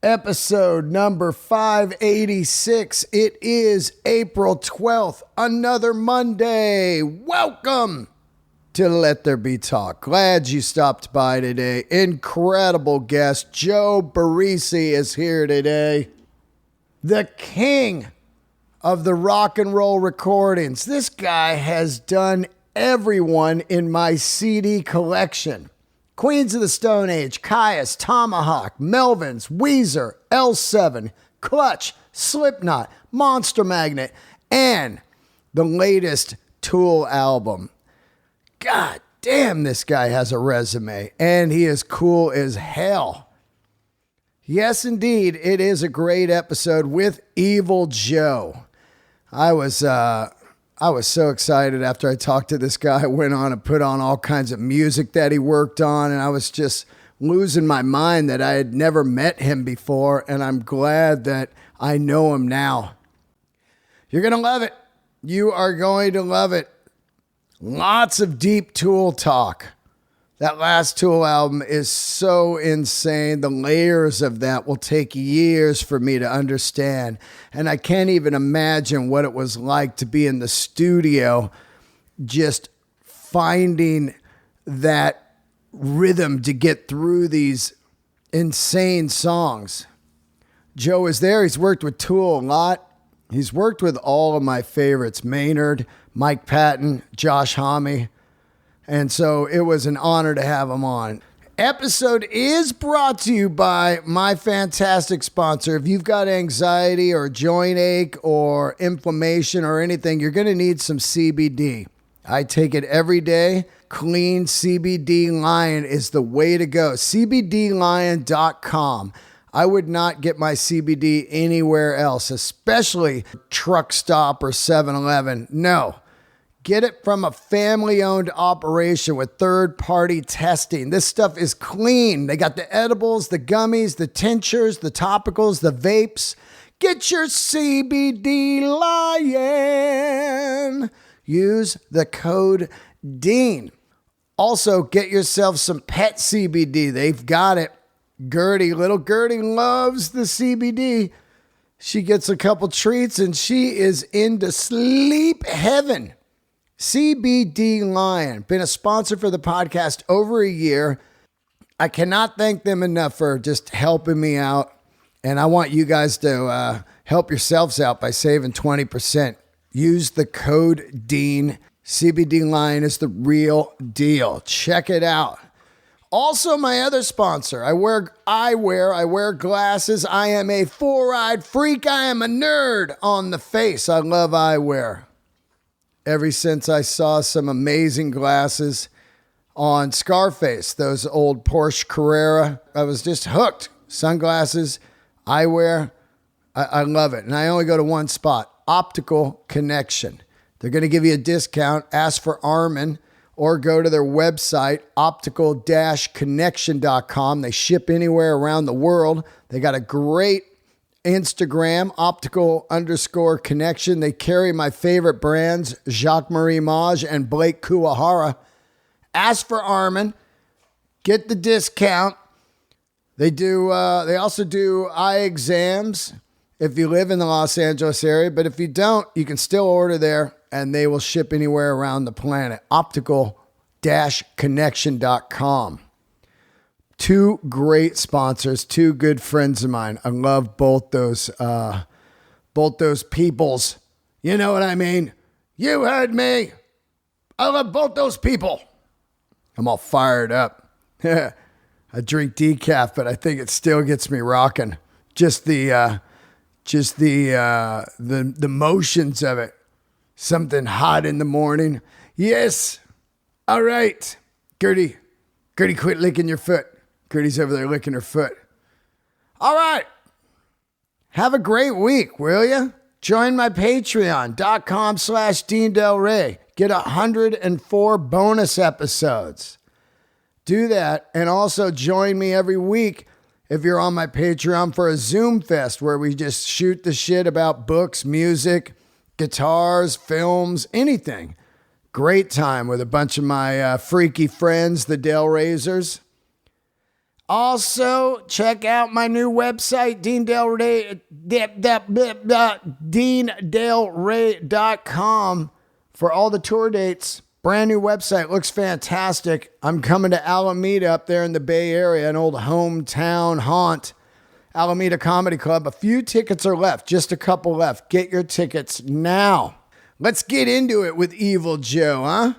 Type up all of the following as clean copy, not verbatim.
Episode number 586. It is April 12th, another Monday. Welcome to Let There Be Talk. Glad you stopped by today. Incredible guest, Joe Barresi is here today. The king of the rock and roll recordings. This guy has done everyone in my CD collection. Queens of the Stone Age, Caius, Tomahawk, Melvins, Weezer, L7, Clutch, Slipknot, Monster Magnet, and the latest Tool album. God damn, this guy has a resume, and he is cool as hell. Yes, indeed, it is a great episode with Evil Joe. I was so excited after I talked to this guy. I went on and put on all kinds of music that he worked on, and I was just losing my mind that I had never met him before, and I'm glad that I know him now. You're going to love it. You are going to love it. Lots of deep Tool talk. That last Tool album is so insane. The layers of that will take years for me to understand. And I can't even imagine what it was like to be in the studio just finding that rhythm to get through these insane songs. Joe is there. He's worked with Tool a lot. He's worked with all of my favorites, Maynard, Mike Patton, Josh Homme. And so it was an honor to have him on. Episode is brought to you by my fantastic sponsor. If you've got anxiety or joint ache or inflammation or anything, you're going to need some CBD. I take it every day. Clean CBD Lion is the way to go. CBDlion.com. I would not get my CBD anywhere else, especially truck stop or 7-Eleven. No. Get it from a family-owned operation with third-party testing. This stuff is clean. They got the edibles, the gummies, the tinctures, the topicals, the vapes. Get your CBD Lion. Use the code DEAN. Also, get yourself some pet CBD. They've got it. Little Gertie loves the CBD. She gets a couple treats and she is into sleep heaven. CBD Lion, been a sponsor for the podcast over a year. I cannot thank them enough for just helping me out. And I want you guys to help yourselves out by saving 20%. Use the code DEAN. CBD Lion is the real deal. Check it out. Also, my other sponsor, I wear glasses. I am a four-eyed freak. I am a nerd on the face. I love eyewear. Ever since I saw some amazing glasses on Scarface, those old Porsche Carrera, I was just hooked. Sunglasses, eyewear, I love it. And I only go to one spot, Optical Connection. They're going to give you a discount. Ask for Armin or go to their website, optical-connection.com. They ship anywhere around the world. They got a great Instagram, optical_connection. They carry my favorite brands, Jacques-Marie Mage and Blake Kuwahara. Ask for Armin. Get the discount. They also do eye exams if you live in the Los Angeles area. But if you don't, you can still order there and they will ship anywhere around the planet. Optical-connection.com. Two great sponsors, two good friends of mine. I love both those peoples. You know what I mean? You heard me. I love both those people. I'm all fired up. I drink decaf, but I think it still gets me rocking. Just the motions of it. Something hot in the morning. Yes. All right. Gertie, quit licking your foot. Gertie's over there licking her foot. All right. Have a great week, will you? Join my patreon.com/Dean Del Rey. Get 104 bonus episodes. Do that. And also join me every week if you're on my Patreon for a Zoom Fest where we just shoot the shit about books, music, guitars, films, anything. Great time with a bunch of my freaky friends, the Del Raisers. Also, check out my new website, DeanDaleRay.com, for all the tour dates. Brand new website. Looks fantastic. I'm coming to Alameda up there in the Bay Area, an old hometown haunt. Alameda Comedy Club. A few tickets are left. Just a couple left. Get your tickets now. Let's get into it with Evil Joe, huh?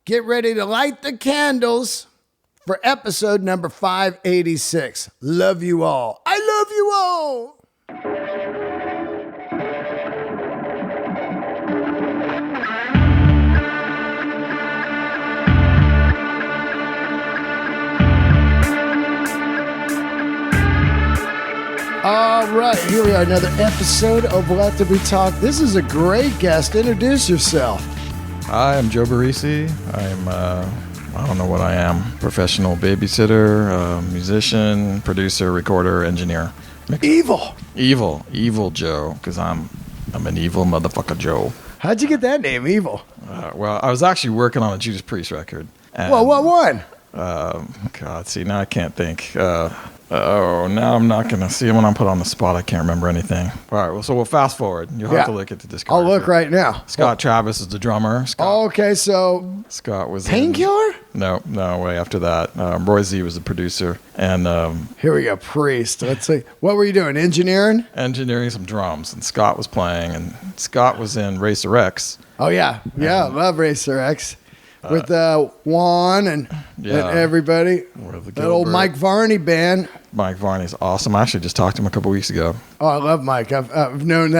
Get ready to light the candles for episode number 586. Love you all. I love you all. All right, here we are, another episode of Let There Be Talk. This is a great guest. Introduce yourself. Hi, I'm Joe Barresi. I'm, I don't know what I am. Professional babysitter, musician, producer, recorder, engineer. Evil Joe, because I'm an evil motherfucker Joe. How'd you get that name, Evil? Well, I was actually working on a Judas Priest record. And, well, what one? God, see, now I can't think. Now I'm not going to see it when I'm put on the spot. I can't remember anything. All right, well, so we'll fast forward. You'll have to look at the discography. I'll look right now. Scott Travis is the drummer. Okay, so Scott was Painkiller? No, way after that. Roy Z was the producer. And here we go, Priest. Let's see. What were you doing? Engineering some drums. And Scott was playing. And Scott was in Racer X. Oh, yeah. Yeah, love Racer X. With Juan and everybody. That old Mike Varney band. Mike Varney's awesome. I actually just talked to him a couple weeks ago. Oh, I love Mike. I've known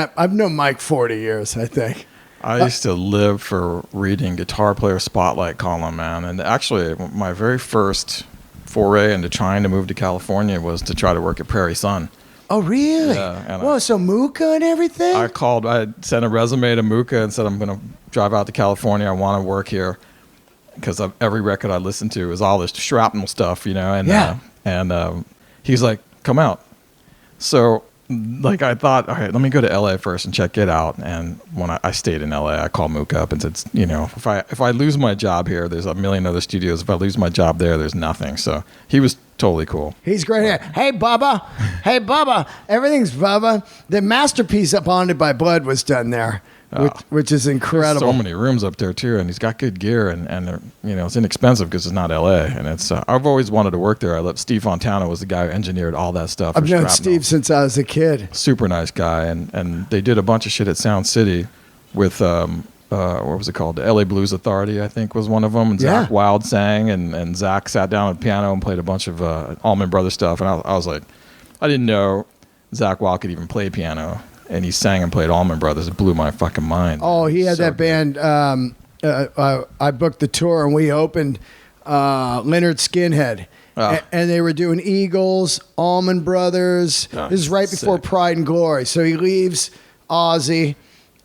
Mike 40 years, I think. I used to live for reading Guitar Player Spotlight column, man. And actually, my very first foray into trying to move to California was to try to work at Prairie Sun. Oh, really? Yeah. Whoa, so Mooka and everything? I sent a resume to Mooka and said, I'm going to drive out to California. I want to work here. Because every record I listened to was all this shrapnel stuff, you know, and he's like, come out. So, like, I thought, all right, let me go to LA first and check it out. And when I stayed in LA, I called Mooka up and said, you know, if I lose my job here, there's a million other studios. If I lose my job there, there's nothing. So he was totally cool. He's great. Hey, Bubba. Everything's Bubba. The masterpiece Up Haunted by Blood was done there. Which is incredible. There's so many rooms up there too, and he's got good gear, and you know, it's inexpensive because it's not LA, and it's. I've always wanted to work there. Steve Fontana was the guy who engineered all that stuff. I've known Steve since I was a kid. Super nice guy, and they did a bunch of shit at Sound City with what was it called? The LA Blues Authority, I think, was one of them. And Zach Wilde sang, and Zach sat down at the piano and played a bunch of Allman Brothers stuff, and I was like, I didn't know Zach Wilde could even play piano. And he sang and played Allman Brothers. It blew my fucking mind. Oh, he had that band. I booked the tour, and we opened Leonard Skinhead. And they were doing Eagles, Allman Brothers. This is right before Pride and Glory. So he leaves Ozzy.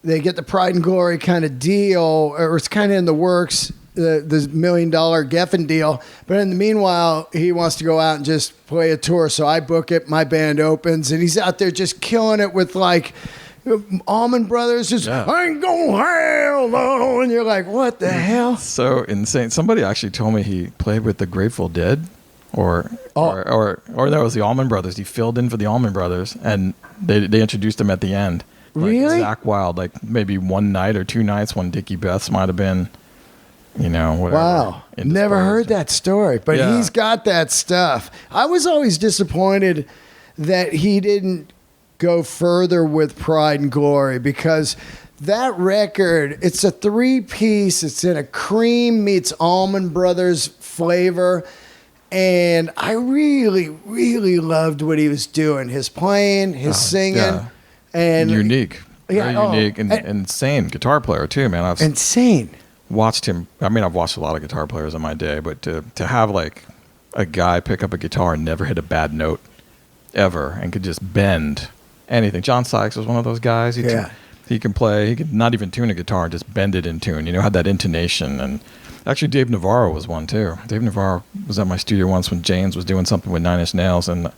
They get the Pride and Glory kind of deal, or it's kind of in the works, the $1 million Geffen deal. But in the meanwhile, he wants to go out and just play a tour. So I book it. My band opens, and he's out there just killing it with like Allman Brothers. Just I ain't gonna hell no, and you're like, what the hell? So insane. Somebody actually told me he played with the Grateful Dead, or that was the Allman Brothers. He filled in for the Allman Brothers, and they introduced him at the end. Really? Zach Wilde, like maybe one night or two nights when Dickie Betts might have been. You know, whatever. Wow. Never heard that story, but he's got that stuff. I was always disappointed that he didn't go further with Pride and Glory, because that record, it's a 3-piece. It's in a Cream meets Allman Brothers flavor. And I really, really loved what he was doing. His playing, his singing. Yeah. And unique. Very unique and insane guitar player too, man. Insane. Watched him. I mean, I've watched a lot of guitar players in my day, but to have like a guy pick up a guitar and never hit a bad note ever and could just bend anything. John Sykes was one of those guys. He can play. He could not even tune a guitar and just bend it in tune. You know, had that intonation. And actually, Dave Navarro was one too. Dave Navarro was at my studio once when James was doing something with Nine Inch Nails, and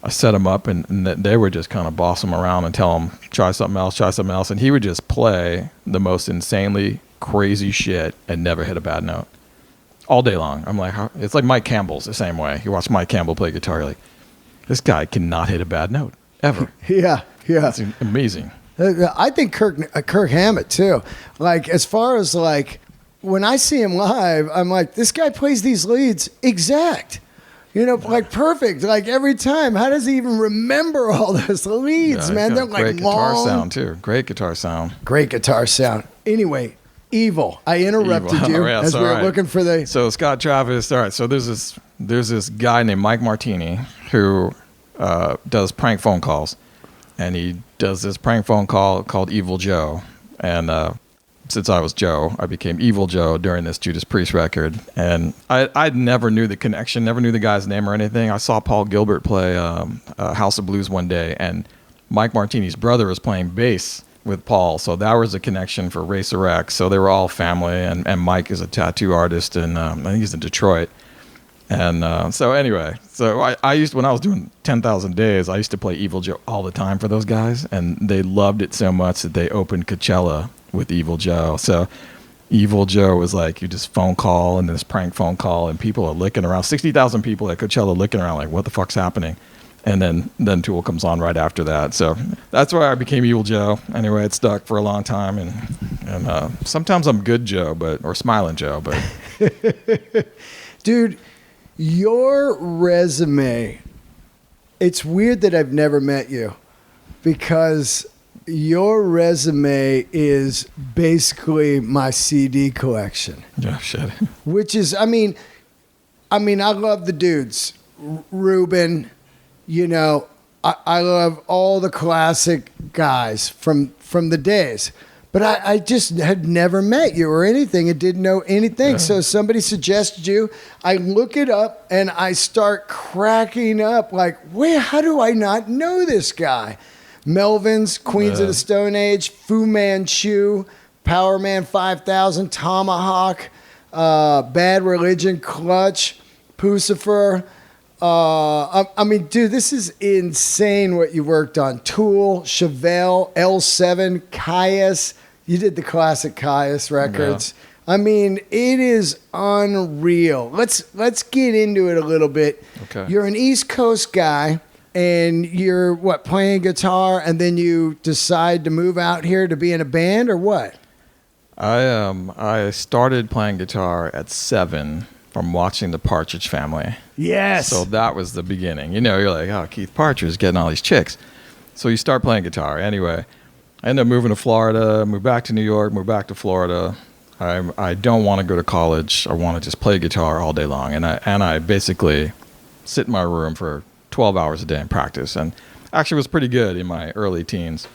I set him up, and they would just kind of boss him around and tell him, try something else. And he would just play the most insanely crazy shit and never hit a bad note all day long. I'm like, it's like Mike Campbell's the same way. You watch Mike Campbell play guitar, you're like, this guy cannot hit a bad note ever. Yeah. It's amazing. I think Kirk Hammett too. Like, as far as like when I see him live, I'm like, this guy plays these leads exact. Like perfect. Like every time. How does he even remember all those leads, man? They're like great long. Guitar sound too. Great guitar sound. Great guitar sound. Anyway, Evil. I interrupted you as we were looking for the. So Scott Travis. All right. So there's this guy named Mike Martini who does prank phone calls, and he does this prank phone call called Evil Joe, and since I was Joe, I became Evil Joe during this Judas Priest record. And I never knew the connection, never knew the guy's name or anything. I saw Paul Gilbert play House of Blues one day, and Mike Martini's brother was playing bass with Paul. So that was a connection for Racer X. So they were all family, and Mike is a tattoo artist, and I think he's in Detroit. And so anyway, I used, when I was doing 10,000 Days, I used to play Evil Joe all the time for those guys, and they loved it so much that they opened Coachella with Evil Joe. So Evil Joe was like, you just phone call and this prank phone call, and people are licking around. 60,000 people at Coachella licking around like, what the fuck's happening? And then Tool comes on right after that. So that's why I became Evil Joe. Anyway, it stuck for a long time, and sometimes I'm Good Joe, or Smiling Joe, but Dude, your resume, it's weird that I've never met you, because your resume is basically my CD collection. Yeah, shit. Which is, I mean, I love the dudes. Ruben, I love all the classic guys from the days. But I just had never met you or anything and didn't know anything. Yeah. So somebody suggested you. I look it up and I start cracking up like, wait, how do I not know this guy? Melvin's, Queens of the Stone Age, Fu Manchu, Power Man 5000, Tomahawk, Bad Religion, Clutch, Pucifer. I mean, dude, this is insane what you worked on. Tool, Chevelle, L7, Caius. You did the classic Caius records. Yeah. I mean, it is unreal. Let's get into it a little bit. Okay. You're an East Coast guy. And you're, playing guitar, and then you decide to move out here to be in a band, or what? I started playing guitar at 7 from watching the Partridge Family. Yes. So that was the beginning. You're like, oh, Keith Partridge is getting all these chicks. So you start playing guitar. Anyway, I ended up moving to Florida, moved back to New York, moved back to Florida. I don't want to go to college. I want to just play guitar all day long. And I basically sit in my room for 12 hours a day in practice, and actually was pretty good in my early teens.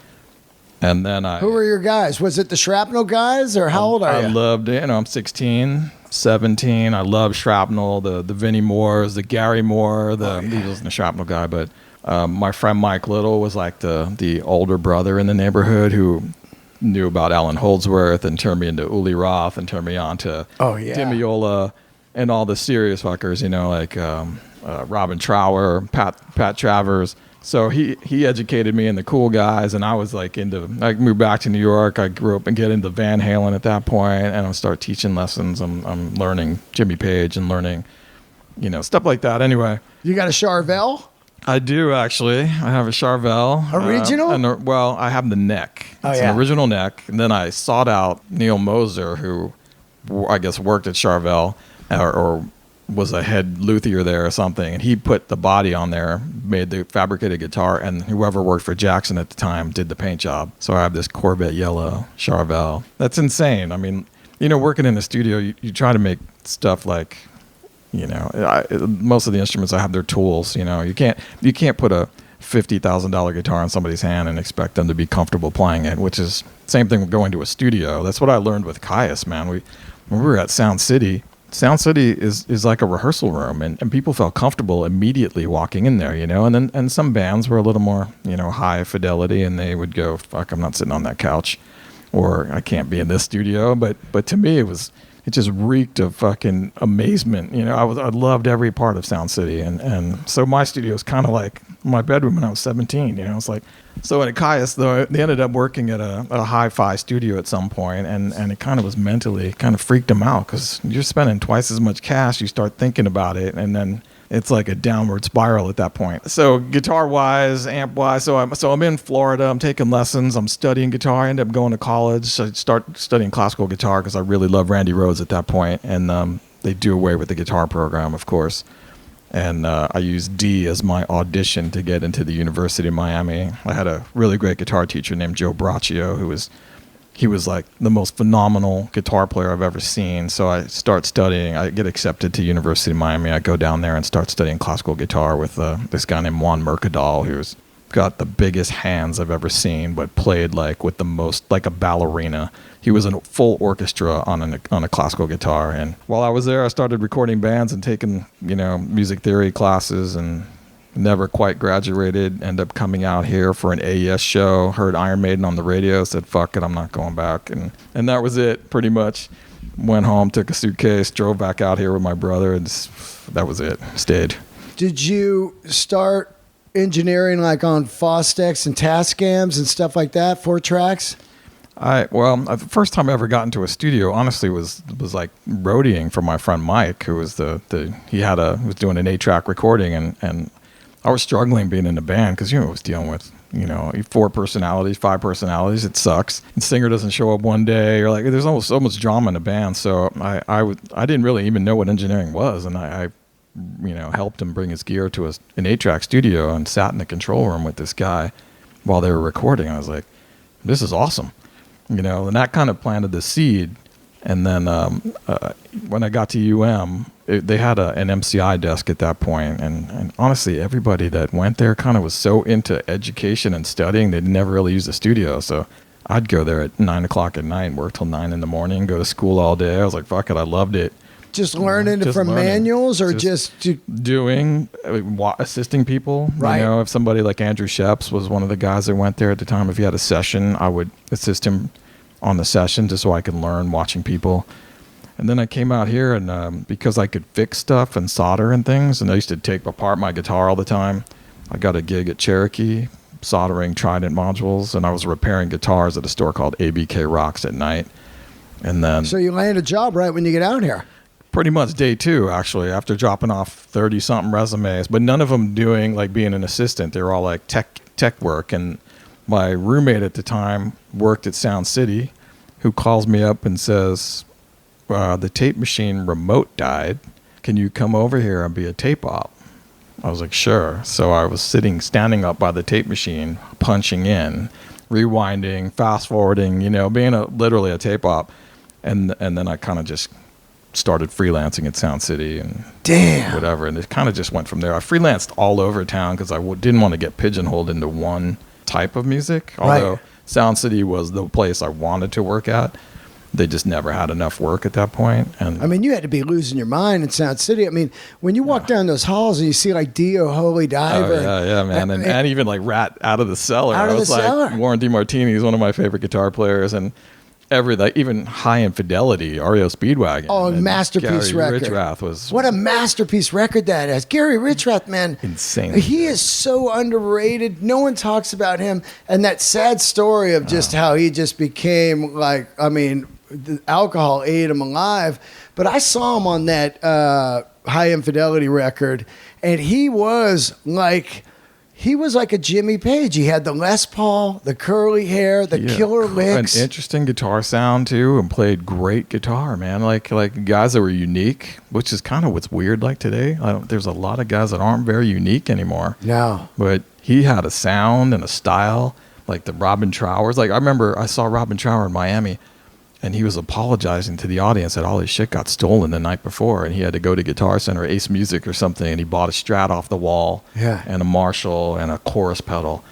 And then Who were your guys? Was it the Shrapnel guys, or how old are you? I loved it. I'm 16, 17. I love Shrapnel, the Vinnie Moores, the Gary Moore, he wasn't a Shrapnel guy, but my friend Mike Little was like the older brother in the neighborhood who knew about Alan Holdsworth and turned me into Uli Roth and turned me on to Dimiola and all the serious fuckers, like Robin Trower, Pat Travers. So he educated me in the cool guys, and I was like I moved back to New York. I grew up and get into Van Halen at that point, and I start teaching lessons. I'm learning Jimmy Page and learning, stuff like that. Anyway. You got a Charvel? I do, actually. I have a Charvel. Original? I have the neck. It's an original neck. And then I sought out Neil Moser, who I guess worked at Charvel, or was a head luthier there or something, and he put the body on there, made the fabricated guitar, and whoever worked for Jackson at the time did the paint job. So I have this Corvette yellow Charvel. That's insane. I mean, working in the studio, you try to make stuff like, most of the instruments I have, they're tools. You can't put a $50,000 guitar in somebody's hand and expect them to be comfortable playing it, which is same thing with going to a studio. That's what I learned with Caius, man. When we were at Sound City is like a rehearsal room, and people felt comfortable immediately walking in there, and some bands were a little more, high fidelity, and they would go, fuck, I'm not sitting on that couch, or I can't be in this studio. But to me, it was it just reeked of fucking amazement. You know, I loved every part of Sound City. And so my studio is kind of like my bedroom when I was 17, you know. It's like, so at Caius, though, they ended up working at a hi-fi studio at some point, and it kind of was mentally kind of freaked them out because you're spending twice as much cash. You start thinking about it, and then it's like a downward spiral at that point. So guitar-wise, amp-wise, so I'm in Florida. I'm taking lessons. I'm studying guitar. I end up going to college. So I start studying classical guitar because I really love Randy Rhoads at that point. And they do away with the guitar program, of course. And I used D as my audition to get into the University of Miami. I had a really great guitar teacher named Joe Braccio, he was like the most phenomenal guitar player I've ever seen. So I start studying. I get accepted to University of Miami. I go down there and start studying classical guitar with this guy named Juan Mercadal, who's got the biggest hands I've ever seen, but played like with the most, like a ballerina. He was in a full orchestra on a classical guitar. And while I was there, I started recording bands and taking, you know, music theory classes, and never quite graduated. Ended up coming out here for an AES show, heard Iron Maiden on the radio, said, fuck it, I'm not going back. And that was it, pretty much. Went home, took a suitcase, drove back out here with my brother, and that was it. Stayed. Did you start engineering like on Fostex and Tascams and stuff like that, 4 tracks? The first time I ever got into a studio, honestly, was like roadieing for my friend Mike, who was was doing an 8-track recording, and I was struggling being in a band because, you know, I was dealing with, you know, 4 personalities, 5 personalities. It sucks. And singer doesn't show up one day. Or like, there's almost so much drama in a band. So I didn't really even know what engineering was. And I you know, helped him bring his gear to an 8-track studio and sat in the control room with this guy while they were recording. I was like, this is awesome. You know, and that kind of planted the seed. And then when I got to UM, they had an MCI desk at that point, and honestly, everybody that went there kind of was so into education and studying, they'd never really use the studio. So I'd go there at 9 o'clock at night, work till 9 in the morning, go to school all day. I was like, fuck it, I loved it. Just learning from manuals, or just doing, assisting people. Right. You know, if somebody like Andrew Sheps was one of the guys that went there at the time, if he had a session, I would assist him on the session just so I could learn watching people. And then I came out here, and because I could fix stuff and solder and things, and I used to take apart my guitar all the time, I got a gig at Cherokee soldering Trident modules, and I was repairing guitars at a store called ABK Rocks at night. And then, so you land a job right when you get out here? Pretty much day 2, actually, after dropping off 30-something resumes, but none of them doing like being an assistant. They were all like tech work. And my roommate at the time worked at Sound City, who calls me up and says, the tape machine remote died. Can you come over here and be a tape op? I was like, sure. So I was standing up by the tape machine, punching in, rewinding, fast forwarding, you know, being literally a tape op. And then I kind of just started freelancing at Sound City and whatever. And it kind of just went from there. I freelanced all over town because I didn't want to get pigeonholed into one type of music. Although Sound City was the place I wanted to work at. They just never had enough work at that point. And I mean, you had to be losing your mind in Sound City. I mean, when you walk down those halls and you see like Dio, Holy Diver. Oh, yeah, man. And even like Rat Out of the Cellar. Out of the Cellar. Warren DeMartini is one of my favorite guitar players. And even High Infidelity, REO Speedwagon. Oh, and masterpiece Gary record. Richrath was. What a masterpiece record that is. Gary Richrath, man. Insane. He is so underrated. No one talks about him. And that sad story of just how he just became like, I mean, the alcohol ate him alive. But I saw him on that High Infidelity record, and he was like a Jimmy Page. He had the Les Paul, the curly hair, the killer licks. An interesting guitar sound too, and played great guitar, man. Like guys that were unique, which is kind of what's weird like today. There's a lot of guys that aren't very unique anymore. No. But he had a sound and a style, like the Robin Trowers. Like I remember I saw Robin Trower in Miami, and he was apologizing to the audience that all his shit got stolen the night before, and he had to go to Guitar Center, Ace Music or something, and he bought a Strat off the wall, and a Marshall, and a chorus pedal.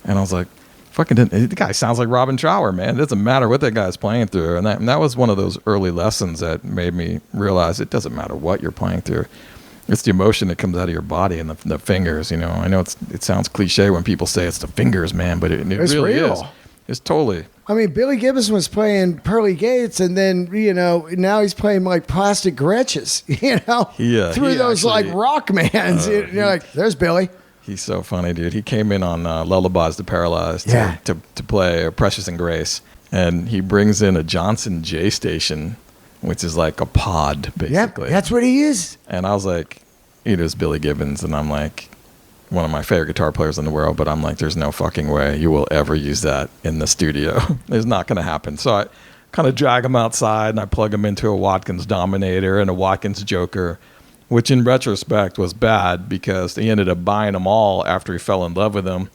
And I was like, the guy sounds like Robin Trower, man. It doesn't matter what that guy's playing through. And that was one of those early lessons that made me realize it doesn't matter what you're playing through. It's the emotion that comes out of your body and the fingers, you know. I know it sounds cliche when people say it's the fingers, man, but it really real. is. It's totally I mean, Billy Gibbons was playing Pearly Gates, and then, now he's playing like Plastic Gretches, through those like rock bands. You're like, there's Billy. He's so funny, dude. He came in on Lullabies to Paralyzed to play Precious and Grace, and he brings in a Johnson J station, which is like a pod, basically. Yep, that's what he is. And I was like, it is Billy Gibbons, and I'm like, one of my favorite guitar players in the world, but I'm like, there's no fucking way you will ever use that in the studio. It's not going to happen. So I kind of drag him outside, and I plug him into a Watkins Dominator and a Watkins Joker, which in retrospect was bad because he ended up buying them all after he fell in love with them.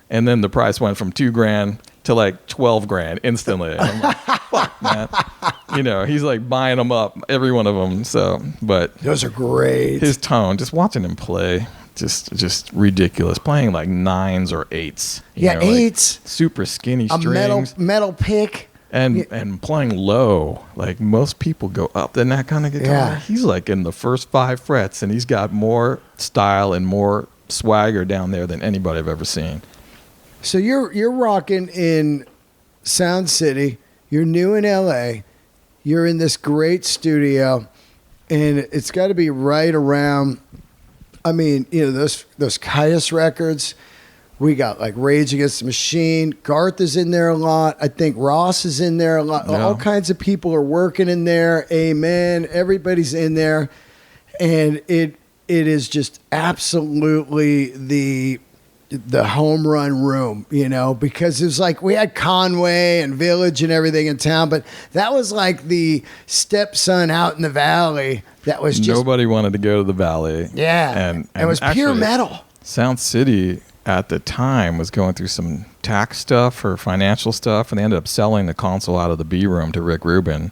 And then the price went from $2,000 to like $12,000 instantly. And I'm like, fuck, man. He's like buying them up, every one of them. So, but those are great. His tone, just watching him play, just ridiculous. Playing like 9s or 8s. Eights. Like super skinny strings. A metal pick. And playing low. Like most people go up in that kind of guitar. Yeah. He's like in the first 5 frets, and he's got more style and more swagger down there than anybody I've ever seen. So you're rocking in Sound City. You're new in LA. You're in this great studio, and it's got to be right around. I mean, those Caius records. We got like Rage Against the Machine. Garth is in there a lot. I think Ross is in there a lot. Yeah. All kinds of people are working in there. Amen. Everybody's in there, and it is just absolutely the home run room, because it was like we had Conway and Village and everything in town, but that was like the stepson out in the valley. That was just nobody wanted to go to the valley. Yeah, and it was actually pure metal. Sound City at the time was going through some tax stuff or financial stuff, and they ended up selling the console out of the B room to Rick Rubin,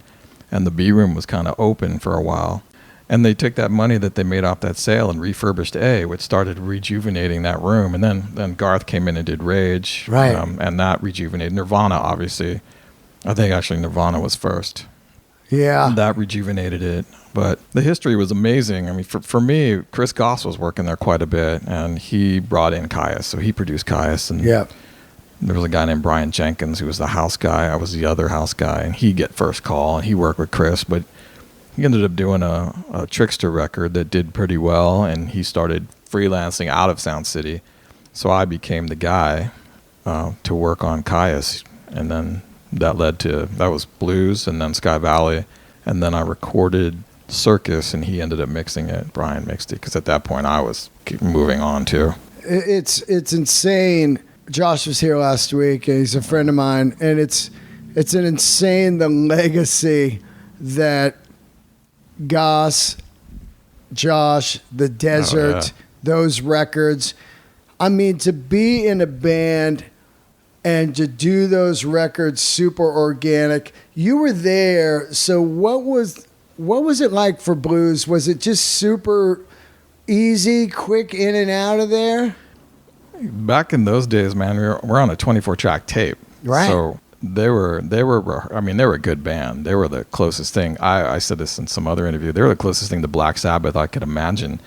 and the B room was kind of open for a while. And they took that money that they made off that sale and refurbished A, which started rejuvenating that room. And then Garth came in and did Rage. Right. And that rejuvenated Nirvana, obviously. I think actually Nirvana was first. Yeah. That rejuvenated it. But the history was amazing. I mean, for me, Chris Goss was working there quite a bit, and he brought in Caius. So he produced Caius. And there was a guy named Brian Jenkins who was the house guy. I was the other house guy, and he'd get first call, and he worked with Chris. But he ended up doing a Trickster record that did pretty well, and he started freelancing out of Sound City. So I became the guy to work on Caius, and then that was Blues, and then Sky Valley, and then I recorded Circus, and he ended up mixing it. Brian mixed it, because at that point I was moving on too. It's insane. Josh was here last week, and he's a friend of mine, and it's an insane the legacy that Goss, Josh, The Desert, those records. I mean, to be in a band and to do those records super organic. You were there, so what was it like for Blues? Was it just super easy, quick in and out of there? Back in those days, man, we're on a 24-track tape. Right. So they were a good band. They were the closest thing. I said this in some other interview. They were the closest thing to Black Sabbath I could imagine.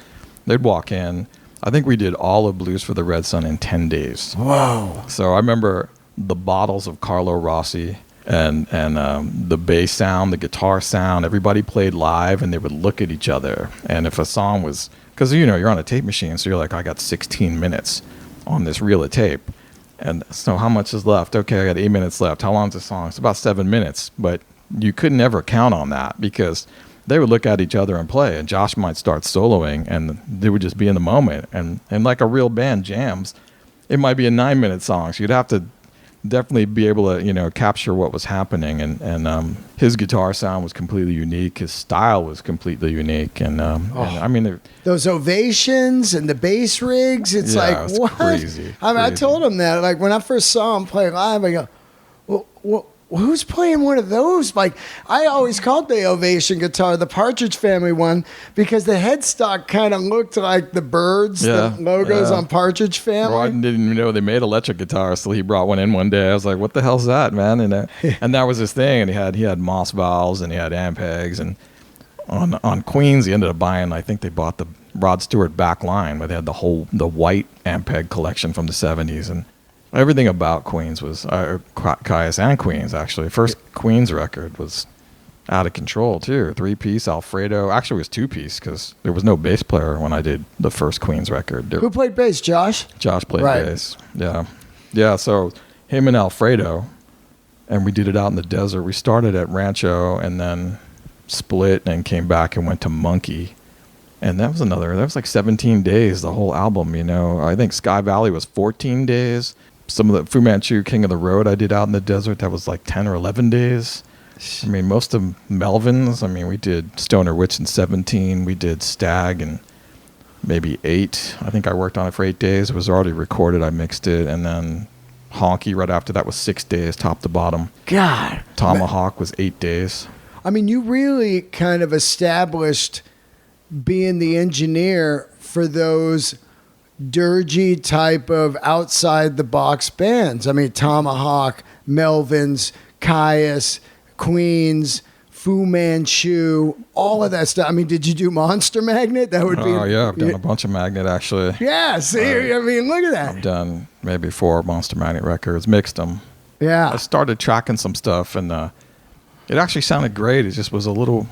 They'd walk in. I think we did all of Blues for the Red Sun in 10 days. Whoa. So I remember the bottles of Carlo Rossi and the bass sound, the guitar sound. Everybody played live, and they would look at each other. And if a song was, because you're on a tape machine, so you're like, I got 16 minutes on this reel of tape. And so how much is left? Okay, I got 8 minutes left. How long is the song? It's about 7 minutes. But you could never count on that, because they would look at each other and play, and Josh might start soloing, and they would just be in the moment. And like a real band jams, it might be a 9-minute song, so you'd have to definitely be able to capture what was happening. And his guitar sound was completely unique. His style was completely unique. And I mean, those ovations and the bass rigs, it's like, it what? Crazy. I told him that, like, when I first saw him play live, I go, well, who's playing one of those? Like, I always called the Ovation guitar the Partridge Family one, because the headstock kind of looked like the birds, the logos on Partridge Family. Well, I didn't even know they made electric guitars, so he brought one in one day. I was like, what the hell's that, man? And and that was his thing. And he had Moss valves, and he had Ampegs. And on Queens, he ended up buying, I think they bought the Rod Stewart back line, where they had the white Ampeg collection from the 70s. And everything about Queens was, Caius and Queens actually. First Queens record was out of control too. 3-piece Alfredo. Actually, it was 2-piece because there was no bass player when I did the first Queens record. Who played bass? Josh. Josh played bass. Yeah. So him and Alfredo, and we did it out in the desert. We started at Rancho and then split and came back and went to Monkey. And that was like 17 days, the whole album, you know. I think Sky Valley was 14 days. Some of the Fu Manchu King of the Road I did out in the desert, that was like 10 or 11 days. I mean, most of Melvin's, I mean, we did Stoner Witch in 17. We did Stag in maybe 8. I think I worked on it for 8 days. It was already recorded. I mixed it. And then Honky right after that was 6 days, top to bottom. God. Tomahawk was 8 days. I mean, you really kind of established being the engineer for those dirgy type of outside the box bands. I mean, Tomahawk, Melvin's, Caius, Queens, Fu Manchu, all of that stuff. I mean, did you do Monster Magnet? That would be. Oh yeah, I've done a bunch of Magnet actually. Yeah, see, I mean, look at that. I've done maybe 4 Monster Magnet records, mixed them. Yeah. I started tracking some stuff, and it actually sounded great. It just was a little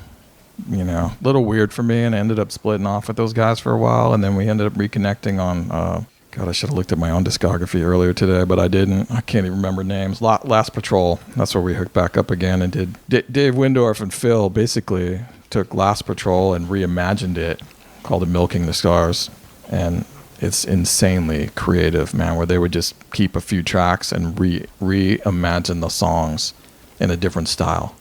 weird for me, and I ended up splitting off with those guys for a while, and then we ended up reconnecting on. God, I should have looked at my own discography earlier today, but I didn't. I can't even remember names. Last Patrol, that's where we hooked back up again and did. Dave Windorf and Phil basically took Last Patrol and reimagined it, called it Milking the Stars, and it's insanely creative, man, where they would just keep a few tracks and reimagine the songs in a different style.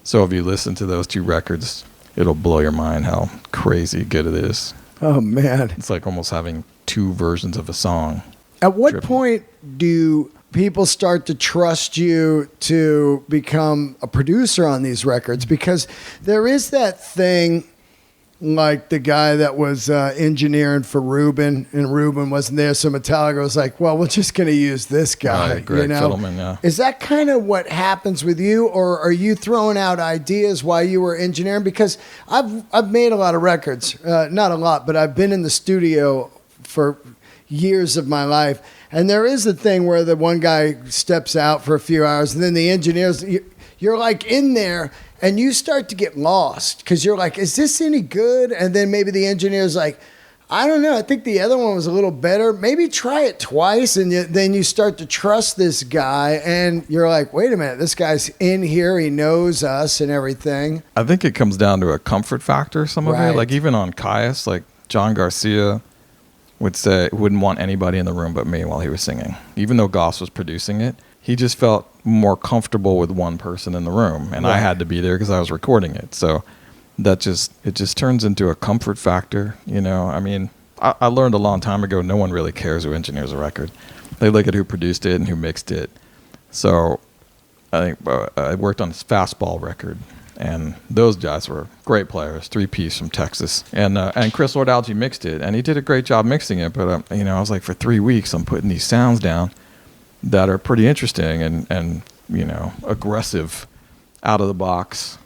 So if you listen to those 2 records, it'll blow your mind how crazy good it is. Oh, man. It's like almost having 2 versions of a song. At what point do people start to trust you to become a producer on these records? Because there is that thing, like the guy that was engineering for Ruben, and Ruben wasn't there, so Metallica was like, well, we're just going to use this guy. Right, Greg Fiddleman, yeah. Is that kind of what happens with you, or are you throwing out ideas while you were engineering? Because I've made a lot of records, not a lot, but I've been in the studio for years of my life, and there is a thing where the one guy steps out for a few hours, and then the engineers, you're like in there, and you start to get lost because you're like, is this any good? And then maybe the engineer's like, I don't know, I think the other one was a little better. Maybe try it twice, and then you start to trust this guy, and you're like, wait a minute, this guy's in here, he knows us and everything. I think it comes down to a comfort factor, some of it. Like even on Caius, like John Garcia would say wouldn't want anybody in the room but me while he was singing. Even though Goss was producing it, he just felt more comfortable with one person in the room, and I had to be there because I was recording it. So it just turns into a comfort factor, you know. I mean, I learned a long time ago, no one really cares who engineers a record. They look at who produced it and who mixed it. So I think I worked on this Fastball record, and those guys were great players, 3-piece from Texas. And Chris Lord Alge mixed it, and he did a great job mixing it. But I was like, for 3 weeks, I'm putting these sounds down that are pretty interesting and aggressive, out of the box.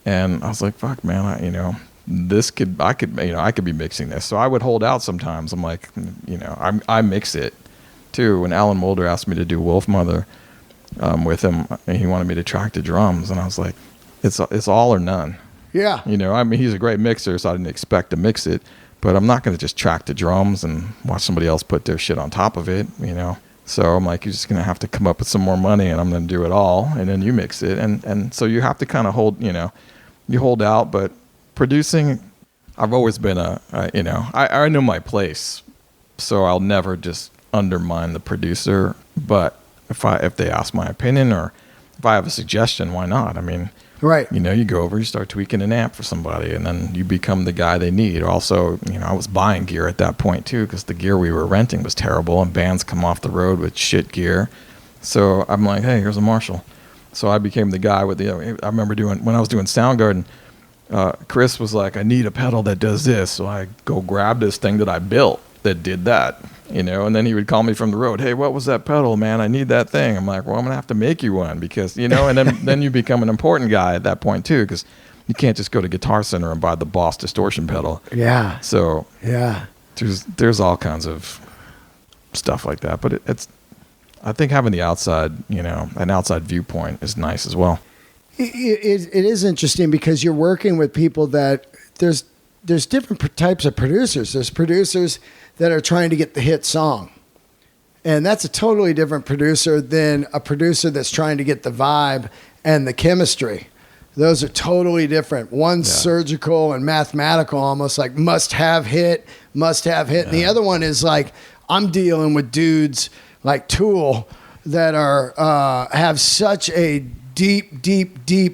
And I was like, fuck, man, I could be mixing this. So I would hold out sometimes. I'm like, I mix it too. When Alan Mulder asked me to do Wolf Mother with him, he wanted me to track the drums, and I was like, it's all or none. Yeah. He's a great mixer, so I didn't expect to mix it, but I'm not going to just track the drums and watch somebody else put their shit on top of it, So I'm like, you're just going to have to come up with some more money, and I'm going to do it all, and then you mix it. And so you have to kind of hold, you hold out. But producing, I've always been I know my place, so I'll never just undermine the producer. But if they ask my opinion, or if I have a suggestion, why not? I mean, right. You go over, you start tweaking an amp for somebody, and then you become the guy they need. Also, I was buying gear at that point too, because the gear we were renting was terrible, and bands come off the road with shit gear. So I'm like, hey, here's a Marshall. So I became the guy with I remember when I was doing Soundgarden, Chris was like, I need a pedal that does this. So I go grab this thing that I built that did that, and then he would call me from the road, hey, what was that pedal, man? I need that thing. I'm like, well, I'm gonna have to make you one, because and then you become an important guy at that point too, because you can't just go to Guitar Center and buy the Boss distortion pedal. Yeah. So yeah, there's all kinds of stuff like that, but I think having the outside, an outside viewpoint is nice as well. It is interesting because you're working with people that there's different types of producers. There's producers that are trying to get the hit song. And that's a totally different producer than a producer that's trying to get the vibe and the chemistry. Those are totally different. One's surgical and mathematical, almost like must have hit. Yeah. And the other one is like, I'm dealing with dudes like Tool that are have such a deep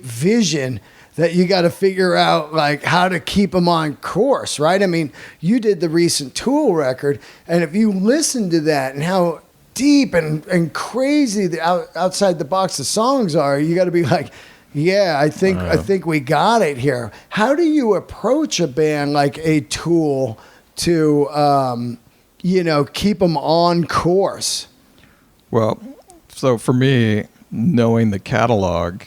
vision that you got to figure out like how to keep them on course, right? I mean, you did the recent Tool record, and if you listen to that and how deep and crazy the outside the box the songs are, you got to be like, yeah, I think we got it here. How do you approach a band like a Tool to keep them on course? Well, so for me, knowing the catalog,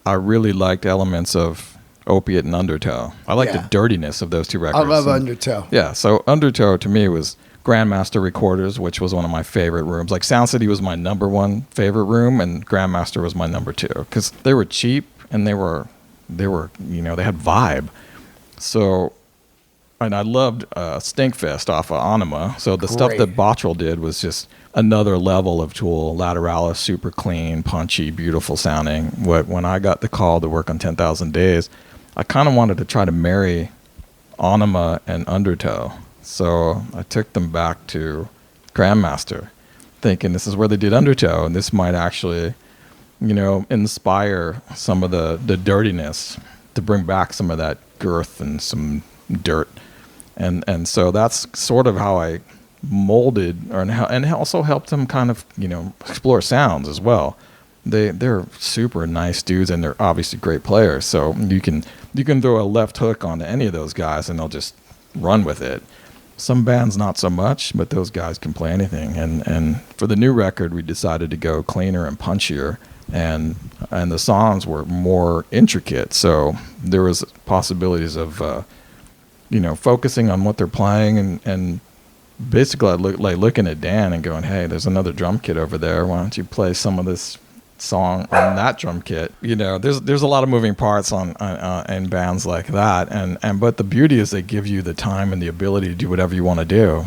I really liked elements of Opiate and Undertow. I like the dirtiness of those two records. I love Undertow. Yeah, so Undertow to me was Grandmaster Recorders, which was one of my favorite rooms. Like Sound City was my number one favorite room, and Grandmaster was my number two because they were cheap and they were they had vibe. So, and I loved Stinkfist off of Anima. So the stuff that Bottrell did was just another level of Tool. Lateralis, super clean, punchy, beautiful sounding. When I got the call to work on 10,000 Days, I kind of wanted to try to marry Anima and Undertow. So I took them back to Grandmaster, thinking this is where they did Undertow, and this might actually, inspire some of the dirtiness to bring back some of that girth and some dirt. And so that's sort of how I molded, and also helped them kind of, explore sounds as well. They're super nice dudes, and they're obviously great players. So you can throw a left hook onto any of those guys, and they'll just run with it. Some bands not so much, but those guys can play anything. And for the new record, we decided to go cleaner and punchier, and the songs were more intricate. So there was possibilities of focusing on what they're playing, and basically I looking at Dan and going, hey, there's another drum kit over there. Why don't you play some of this song on that drum kit? There's a lot of moving parts on in bands like that, but the beauty is they give you the time and the ability to do whatever you want to do.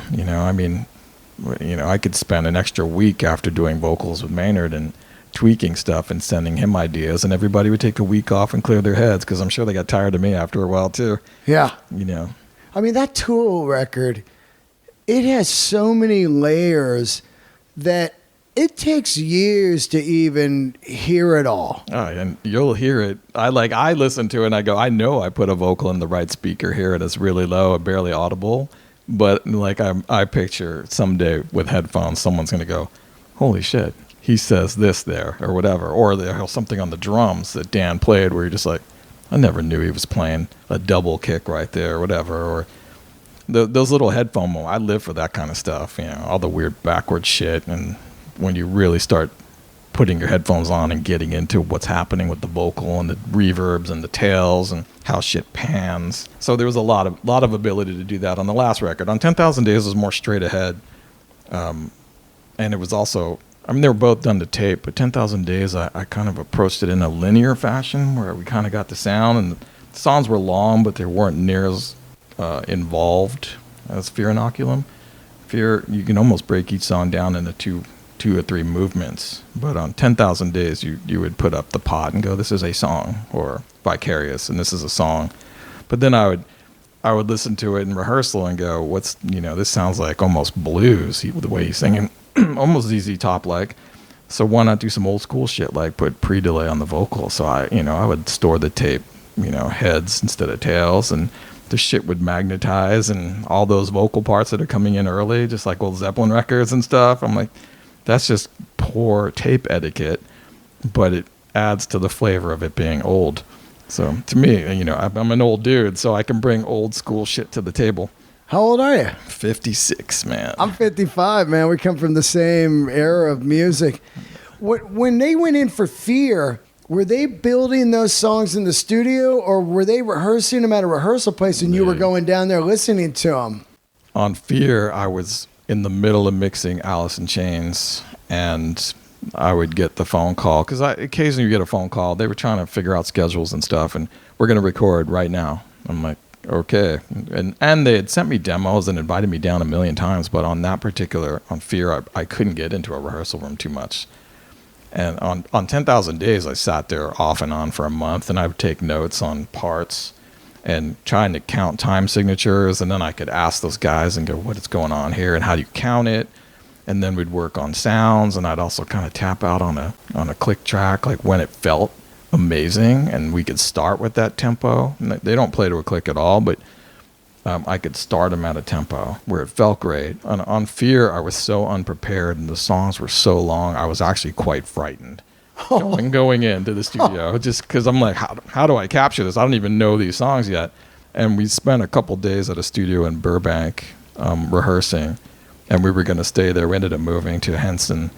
I could spend an extra week after doing vocals with Maynard and tweaking stuff and sending him ideas, and everybody would take a week off and clear their heads because I'm sure they got tired of me after a while too. Yeah. I mean, that Tool record, it has so many layers that it takes years to even hear it all. Oh, and you'll hear it. I listen to it and I go, I know I put a vocal in the right speaker here and it's really low, barely audible. But I picture someday with headphones, someone's going to go, holy shit, he says this there or whatever. Or there's something on the drums that Dan played where you're just like, I never knew he was playing a double kick right there or whatever. Or those little headphone moments. I live for that kind of stuff, all the weird backward shit. And when you really start putting your headphones on and getting into what's happening with the vocal and the reverbs and the tails and how shit pans. So there was a lot of ability to do that on the last record. On 10,000 Days was more straight ahead. And it was also, they were both done to tape, but 10,000 Days, I kind of approached it in a linear fashion where we kind of got the sound, and the songs were long, but they weren't near as involved as Fear Inoculum. Fear, you can almost break each song down into two or three movements, but on 10,000 Days you would put up the pot and go, this is a song, or Vicarious, and this is a song. But then I would listen to it in rehearsal and go, this sounds like almost blues, the way he's singing, almost ZZ Top like. So why not do some old school shit, like put pre-delay on the vocal? So I would store the tape, heads instead of tails, and the shit would magnetize, and all those vocal parts that are coming in early, just like old Zeppelin records and stuff. I'm like, that's just poor tape etiquette, but it adds to the flavor of it being old. So to me, I'm an old dude, so I can bring old school shit to the table. How old are you? 56, man. I'm 55, man. We come from the same era of music. When they went in for Fear, were they building those songs in the studio, or were they rehearsing them at a rehearsal place and you were going down there listening to them? On Fear, I was in the middle of mixing Alice in Chains, and I would get the phone call, because occasionally you get a phone call. They were trying to figure out schedules and stuff, and we're going to record right now. I'm like, okay. And they had sent me demos and invited me down a million times, but on that particular, on Fear, I couldn't get into a rehearsal room too much. And on 10,000 Days, I sat there off and on for a month, and I would take notes on parts and trying to count time signatures, and then I could ask those guys and go, what is going on here, and how do you count it? And then we'd work on sounds, and I'd also kind of tap out on a click track, like when it felt amazing, and we could start with that tempo. And they don't play to a click at all, but I could start them at a tempo where it felt great. On Fear, I was so unprepared, and the songs were so long, I was actually quite frightened going into the studio, just because I'm like, how do I capture this? I don't even know these songs yet. And we spent a couple days at a studio in Burbank rehearsing, and we were going to stay there. We ended up moving to Henson,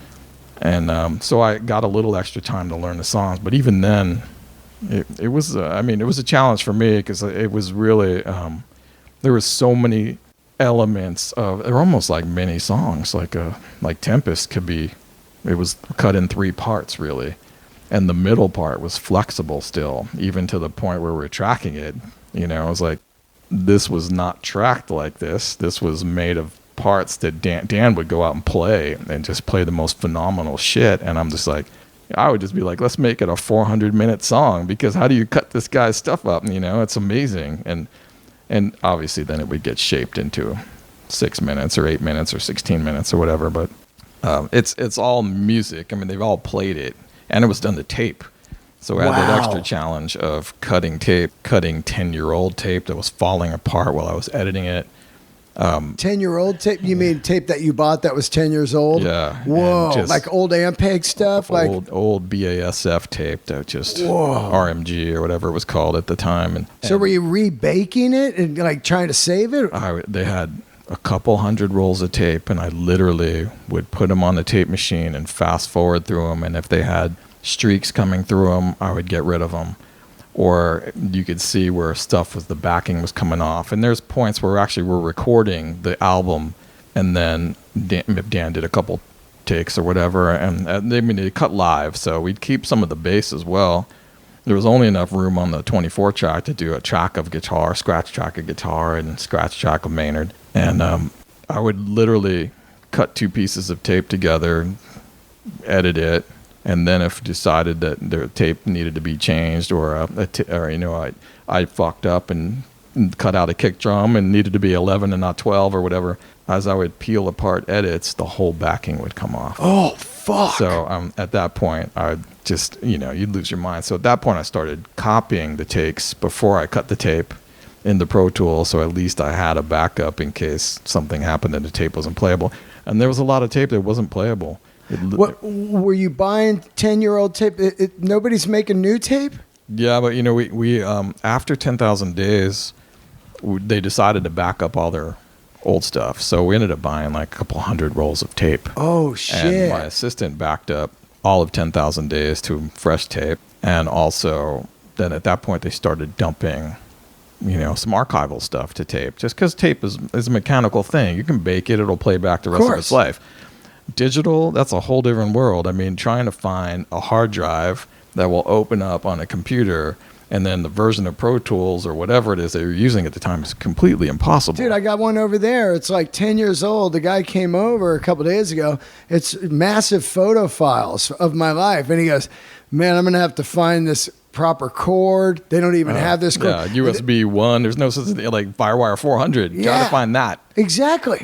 and so I got a little extra time to learn the songs. But even then, it was it was a challenge for me, because it was really there were so many elements of, they're almost like mini songs, like Tempest could be. It was cut in 3 parts, really, and the middle part was flexible still, even to the point where we're tracking it. It was like, this was not tracked like this. This was made of parts that Dan would go out and play, and just play the most phenomenal shit. And I'm just like, I would just be like, let's make it a 400-minute song, because how do you cut this guy's stuff up? It's amazing. And obviously then it would get shaped into 6 minutes or 8 minutes or 16 minutes or whatever. But it's all music. They've all played it, and it was done to tape. So I had that extra challenge of cutting 10-year-old tape that was falling apart while I was editing it. 10-year-old tape? You mean tape that you bought that was 10 years old? Yeah. Whoa, like old Ampeg stuff? Old BASF tape that just RMG or whatever it was called at the time. So were you rebaking it and like trying to save it? They had a couple hundred rolls of tape, and I literally would put them on the tape machine and fast forward through them. And if they had streaks coming through them, I would get rid of them. Or you could see where the backing was coming off. And there's points where we're recording the album, and then Dan did a couple takes or whatever, and they cut live, so we'd keep some of the bass as well. There was only enough room on the 24 track to do a track of guitar, scratch track of guitar, and scratch track of Maynard. And I would literally cut 2 pieces of tape together, edit it, and then if decided that the tape needed to be changed, or I fucked up and cut out a kick drum and needed to be 11 and not 12 or whatever, as I would peel apart edits, the whole backing would come off. Oh, fuck. So at that point, I just, you'd lose your mind. So at that point, I started copying the takes before I cut the tape in the Pro Tools, so at least I had a backup in case something happened and the tape wasn't playable. And there was a lot of tape that wasn't playable. What were you buying 10-year-old tape? Nobody's making new tape? Yeah, but we after 10,000 Days, they decided to back up all their old stuff. So we ended up buying like a couple hundred rolls of tape. Oh, shit. And my assistant backed up all of 10,000 Days to fresh tape. And also, then at that point, they started dumping some archival stuff to tape, just because tape is a mechanical thing. You can bake it, it'll play back the rest of its life. Digital, that's a whole different world. Trying to find a hard drive that will open up on a computer, and then the version of Pro Tools or whatever it is that you're using at the time is completely impossible. Dude, I got one over there. It's like 10 years old. The guy came over a couple days ago. It's massive photo files of my life. And he goes, man, I'm going to have to find this proper cord. They don't even have this cord. Yeah, USB 1. There's no such thing like Firewire 400. You got to find that. Exactly.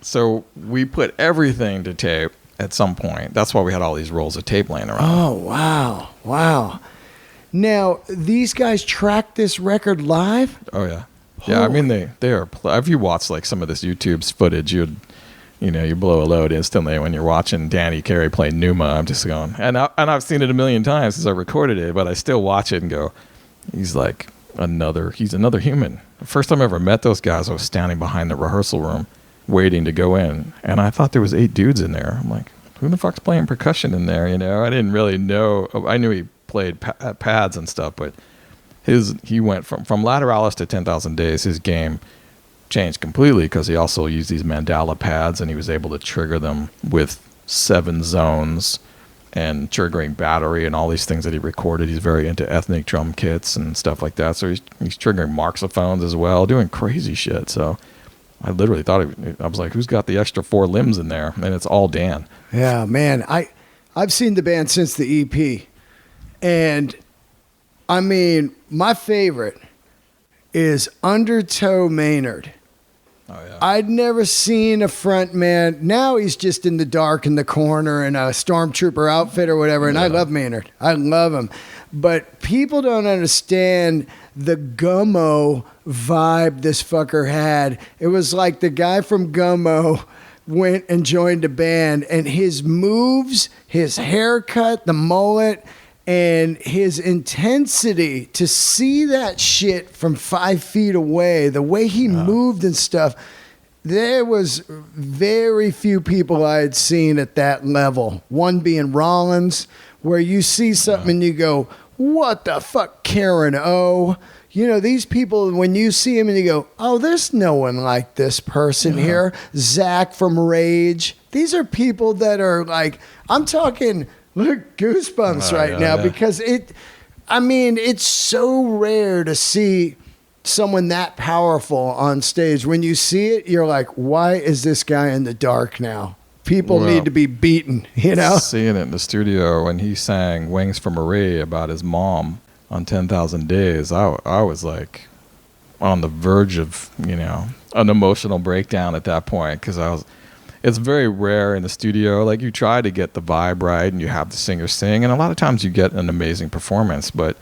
So we put everything to tape at some point. That's why we had all these rolls of tape laying around. Oh, wow. Wow. Now, these guys tracked this record live? Oh, yeah. Yeah, they are. If you watch like some of this YouTube's footage, you blow a load instantly when you're watching Danny Carey play Numa. I'm just going, and I've seen it a million times since I recorded it, but I still watch it and go, he's another human. The first time I ever met those guys, I was standing behind the rehearsal room waiting to go in, and I thought there was 8 dudes in there. I'm like, who the fuck's playing percussion in there? I didn't really know. I knew he played pads and stuff, but he went from Lateralis to 10,000 Days. His game changed completely because he also used these mandala pads and he was able to trigger them with 7 zones and triggering battery and all these things that he recorded. He's very into ethnic drum kits and stuff like that. So he's triggering marxophones as well, doing crazy shit. So I literally thought, I was like, who's got the extra 4 limbs in there? And it's all Dan. Yeah, man. I've seen the band since the EP. And I mean, my favorite is Undertow Maynard. Oh, yeah. I'd never seen a front man. Now he's just in the dark in the corner in a stormtrooper outfit or whatever. And I love Maynard. I love him. But people don't understand the Gummo vibe this fucker had. It was like the guy from Gummo went and joined a band, and his moves, his haircut, the mullet, and his intensity, to see that shit from 5 feet away, the way he moved and stuff, there was very few people I had seen at that level. One being Rollins, where you see something and you go, what the fuck, Karen O? You know, these people, when you see him and you go, oh, there's no one like this person here. Zach from Rage. These are people that are like, I'm talking... Look, goosebumps now because it's so rare to see someone that powerful on stage. When you see it, you're like, why is this guy in the dark now? People need to be beaten, you know? Seeing it in the studio when he sang Wings for Marie about his mom on 10,000 Days, I was like on the verge of, an emotional breakdown at that point because it's very rare in the studio. Like, you try to get the vibe right and you have the singer sing, and a lot of times you get an amazing performance, but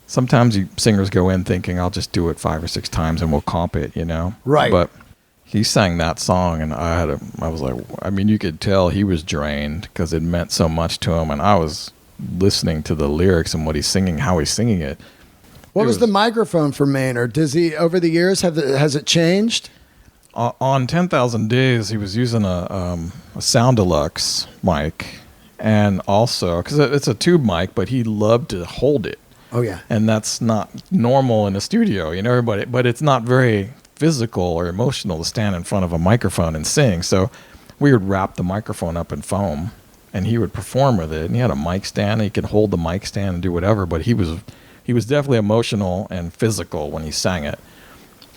sometimes singers go in thinking, I'll just do it 5 or 6 times and we'll comp it, Right. But he sang that song and I was like, you could tell he was drained because it meant so much to him, and I was listening to the lyrics and what he's singing, how he's singing it. What was the microphone for Maynard? Does he, over the years, has it changed? On 10,000 Days, he was using a Sound Deluxe mic, and also, because it's a tube mic, but he loved to hold it. Oh, yeah. And that's not normal in a studio, everybody, but it's not very physical or emotional to stand in front of a microphone and sing. So we would wrap the microphone up in foam, and he would perform with it, and he had a mic stand, and he could hold the mic stand and do whatever, but he was definitely emotional and physical when he sang it.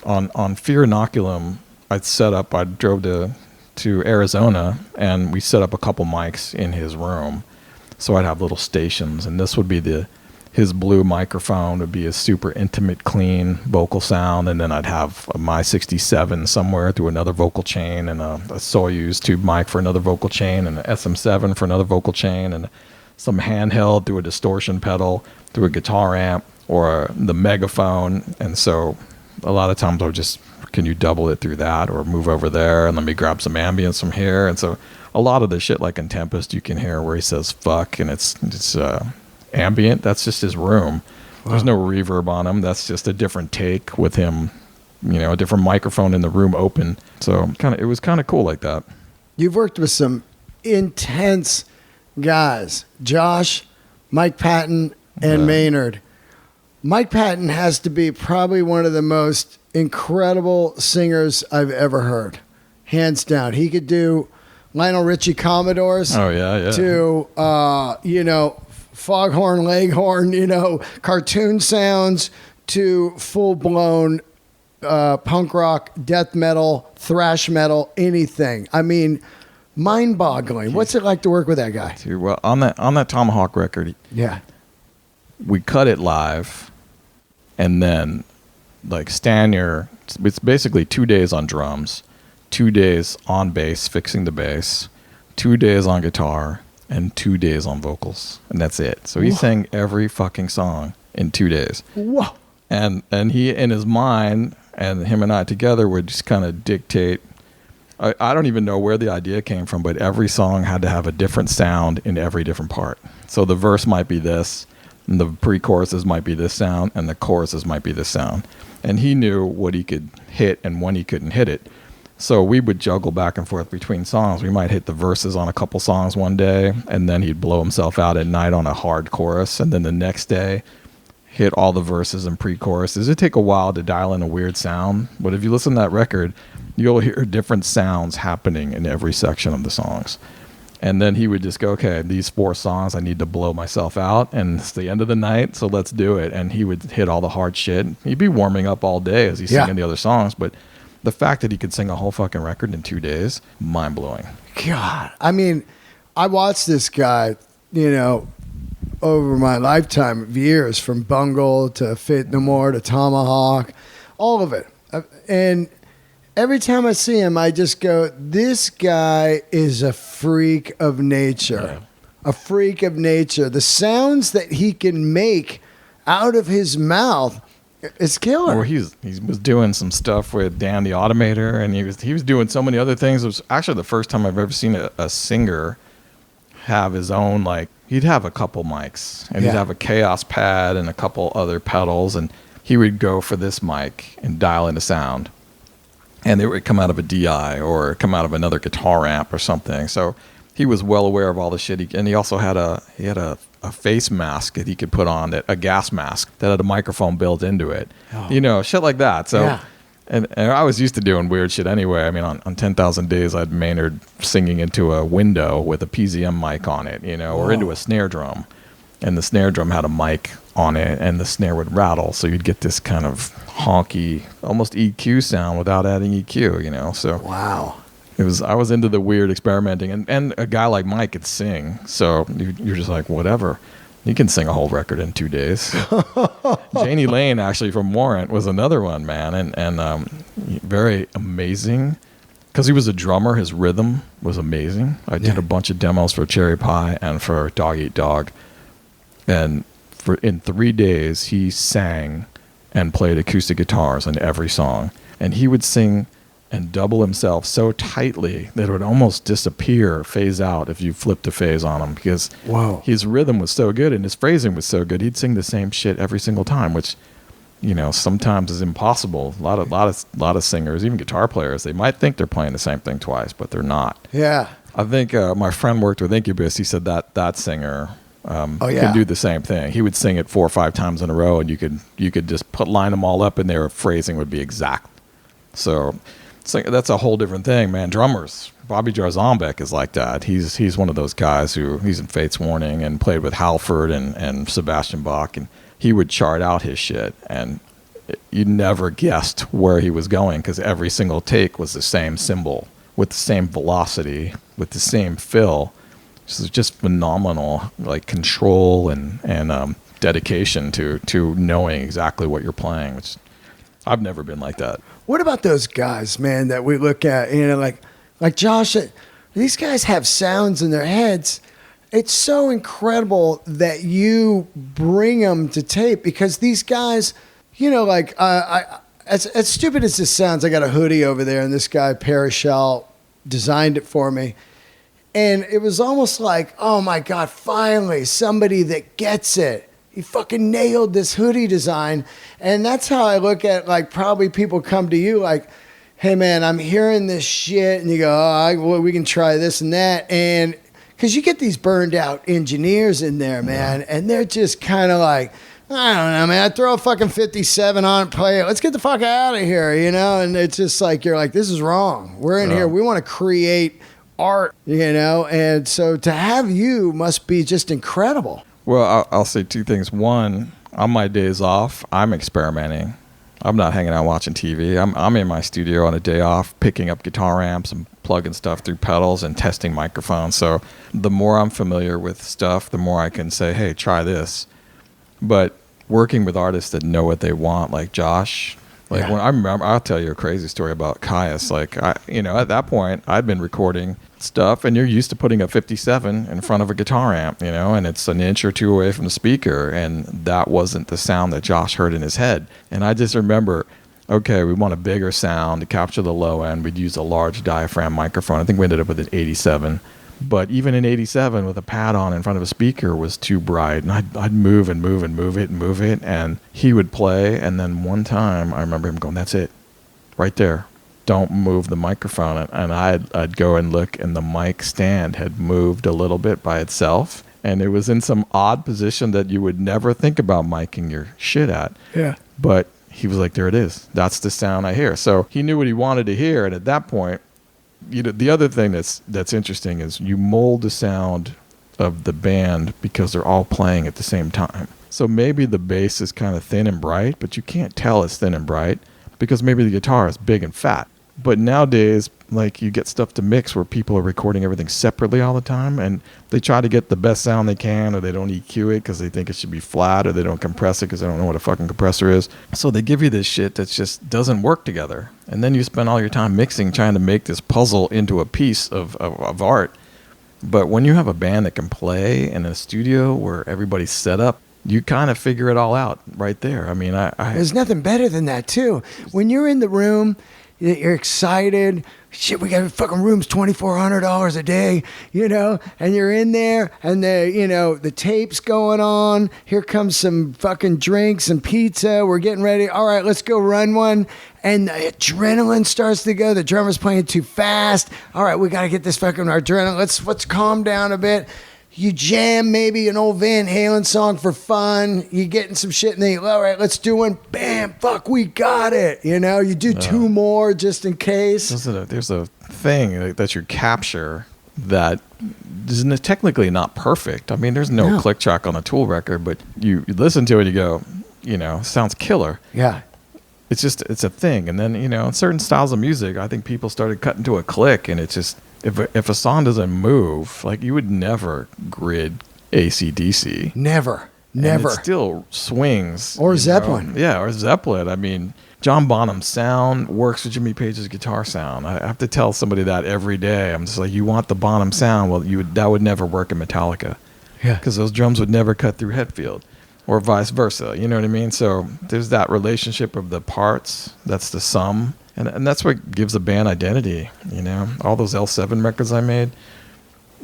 On Fear Inoculum, I drove to Arizona, and we set up a couple mics in his room. So I'd have little stations, and this would be his blue microphone would be a super intimate, clean vocal sound, and then I'd have a My 67 somewhere through another vocal chain, and a Soyuz tube mic for another vocal chain, and an SM7 for another vocal chain, and some handheld through a distortion pedal, through a guitar amp, or the megaphone. And so a lot of times I would just, can you double it through that or move over there and let me grab some ambience from here? And so a lot of the shit, like in Tempest, you can hear where he says fuck, and it's ambient. That's just his room. Wow. There's no reverb on him. That's just a different take with him, a different microphone in the room open. So it was kind of cool like that. You've worked with some intense guys, Josh, Mike Patton, and Maynard. Mike Patton has to be probably one of the most incredible singers I've ever heard, hands down. He could do Lionel Richie Commodores. Oh yeah. To Foghorn Leghorn, cartoon sounds, to full blown punk rock, death metal, thrash metal, anything. I mean, mind boggling. What's it like to work with that guy? Dude, well, on that Tomahawk record, we cut it live. And then, it's basically 2 days on drums, 2 days on bass, fixing the bass, 2 days on guitar, and 2 days on vocals. And that's it. So he sang every fucking song in 2 days. Whoa. And he, in his mind, and him and I together would just kind of dictate. I don't even know where the idea came from, but every song had to have a different sound in every different part. So the verse might be this, and the pre-choruses might be this sound, and the choruses might be this sound. And he knew what he could hit and when he couldn't hit it. So we would juggle back and forth between songs. We might hit the verses on a couple songs one day, and then he'd blow himself out at night on a hard chorus. And then the next day, hit all the verses and pre-choruses. It'd take a while to dial in a weird sound, but if you listen to that record, you'll hear different sounds happening in every section of the songs. And then he would just go, okay, these 4 songs, I need to blow myself out, and it's the end of the night, so let's do it. And he would hit all the hard shit. He'd be warming up all day as he's singing the other songs, but the fact that he could sing a whole fucking record in 2 days, mind-blowing. God, I mean, I watched this guy, over my lifetime of years, from Bungle to Faith No More to Tomahawk, all of it. And every time I see him, I just go, this guy is a freak of nature. Yeah. A freak of nature. The sounds that he can make out of his mouth is killer. Well, he was doing some stuff with Dan the Automator, and he was doing so many other things. It was actually the first time I've ever seen a singer have his own, like, he'd have a couple mics, and he'd have a Chaos pad and a couple other pedals, and he would go for this mic and dial in a sound. And it would come out of a DI or come out of another guitar amp or something. So he was well aware of all the shit. And he also had a face mask that he could put on, a gas mask that had a microphone built into it. Oh. Shit like that. So, and I was used to doing weird shit anyway. I mean, on 10,000 Days, I'd Maynard singing into a window with a PZM mic on it, or into a snare drum. And the snare drum had a mic on it, and the snare would rattle. So you'd get this kind of honky, almost EQ sound without adding EQ, So wow, I was into the weird experimenting, and a guy like Mike could sing, so you're just like, whatever. He can sing a whole record in 2 days. Janie Lane, actually from Warrant, was another one, man, and very amazing. Because he was a drummer, his rhythm was amazing. I did a bunch of demos for Cherry Pie and for Dog Eat Dog. And in 3 days, he sang and played acoustic guitars on every song. And he would sing and double himself so tightly that it would almost disappear, phase out if you flipped a phase on him, because his rhythm was so good and his phrasing was so good. He'd sing the same shit every single time, which, sometimes is impossible. A lot of singers, even guitar players, they might think they're playing the same thing twice, but they're not. Yeah. I think my friend worked with Incubus. He said that singer could do the same thing. He would sing it 4 or 5 times in a row, and you could just line them all up, and their phrasing would be exact. So that's a whole different thing, man. Drummers, Bobby Jarzombek is like that. He's one of those guys he's in Fate's Warning and played with Halford and Sebastian Bach, and he would chart out his shit, and you never guessed where he was going, because every single take was the same cymbal with the same velocity with the same fill. This is just phenomenal, like control and dedication to knowing exactly what you're playing, which I've never been like that. What about those guys, man, that we look at, like Josh, these guys have sounds in their heads. It's so incredible that you bring them to tape, because these guys, as stupid as this sounds, I got a hoodie over there, and this guy, Parashal, designed it for me. And it was almost like, oh my God, finally, somebody that gets it. He fucking nailed this hoodie design. And that's how I look at, like, probably people come to you like, hey man, I'm hearing this shit. And you go, we can try this and that. And because you get these burned out engineers in there, man. And they're just kind of like, I don't know, man, I throw a fucking 57 on it, play it. Let's get the fuck out of here, And it's just like, you're like, this is wrong. We're in here. We want to create art, and so to have you must be just incredible. Well, I'll say 2 things. One, on my days off, I'm experimenting. I'm not hanging out watching TV. I'm in my studio on a day off, picking up guitar amps and plugging stuff through pedals and testing microphones. So the more I'm familiar with stuff, the more I can say, hey, try this. But working with artists that know what they want, like Josh, when I remember, I'll tell you a crazy story about Caius. Like, at that point, I'd been recording stuff, and you're used to putting a 57 in front of a guitar amp, and it's an inch or 2 away from the speaker, and that wasn't the sound that Josh heard in his head. And I just remember, okay, we want a bigger sound to capture the low end. We'd use a large diaphragm microphone. I think we ended up with an 87. But even an 87 with a pad on in front of a speaker was too bright. And I'd move and move and move it. And he would play. And then one time I remember him going, that's it, right there. Don't move the microphone. And I'd go and look, and the mic stand had moved a little bit by itself. and it was in some odd position that you would never think about miking your shit at. Yeah. But he was like, there it is. That's the sound I hear. So he knew what he wanted to hear. And at that point, the other thing that's interesting is you mold the sound of the band because they're all playing at the same time. So maybe the bass is kind of thin and bright, but you can't tell it's thin and bright because maybe the guitar is big and fat. But nowadays, like, you get stuff to mix where people are recording everything separately all the time, and they try to get the best sound they can, or they don't EQ it because they think it should be flat, or they don't compress it because they don't know what a fucking compressor is. So they give you this shit that just doesn't work together. And then you spend all your time mixing, trying to make this puzzle into a piece of art. But when you have a band that can play in a studio where everybody's set up, you kind of figure it all out right there. I mean, there's nothing better than that, too. When you're in the room, you're excited. Shit, we got fucking rooms $2,400 a day, and you're in there, and the tape's going on. Here comes some fucking drinks and pizza. We're getting ready. All right, let's go run one. And the adrenaline starts to go. The drummer's playing too fast. All right, we got to get this fucking adrenaline. Let's calm down a bit. You jam maybe an old Van Halen song for fun. You getting some shit and then all right, let's do one. Bam, fuck, we got it. You do two more just in case. There's a thing that you capture that is technically not perfect. I mean, there's no click track on a Tool record, but you listen to it and you go, sounds killer. Yeah. It's a thing. And then, in certain styles of music, I think people started cutting to a click, and it's just, if a song doesn't move, like, you would never grid AC/DC. Never. And it still swings. Or Zeppelin. Yeah, or Zeppelin. I mean, John Bonham's sound works with Jimmy Page's guitar sound. I have to tell somebody that every day. I'm just like, you want the Bonham sound? Well, that would never work in Metallica. Yeah. Because those drums would never cut through Hetfield. Or vice versa. You know what I mean? So there's that relationship of the parts. That's the sum. And that's what gives a band identity, All those L7 records I made,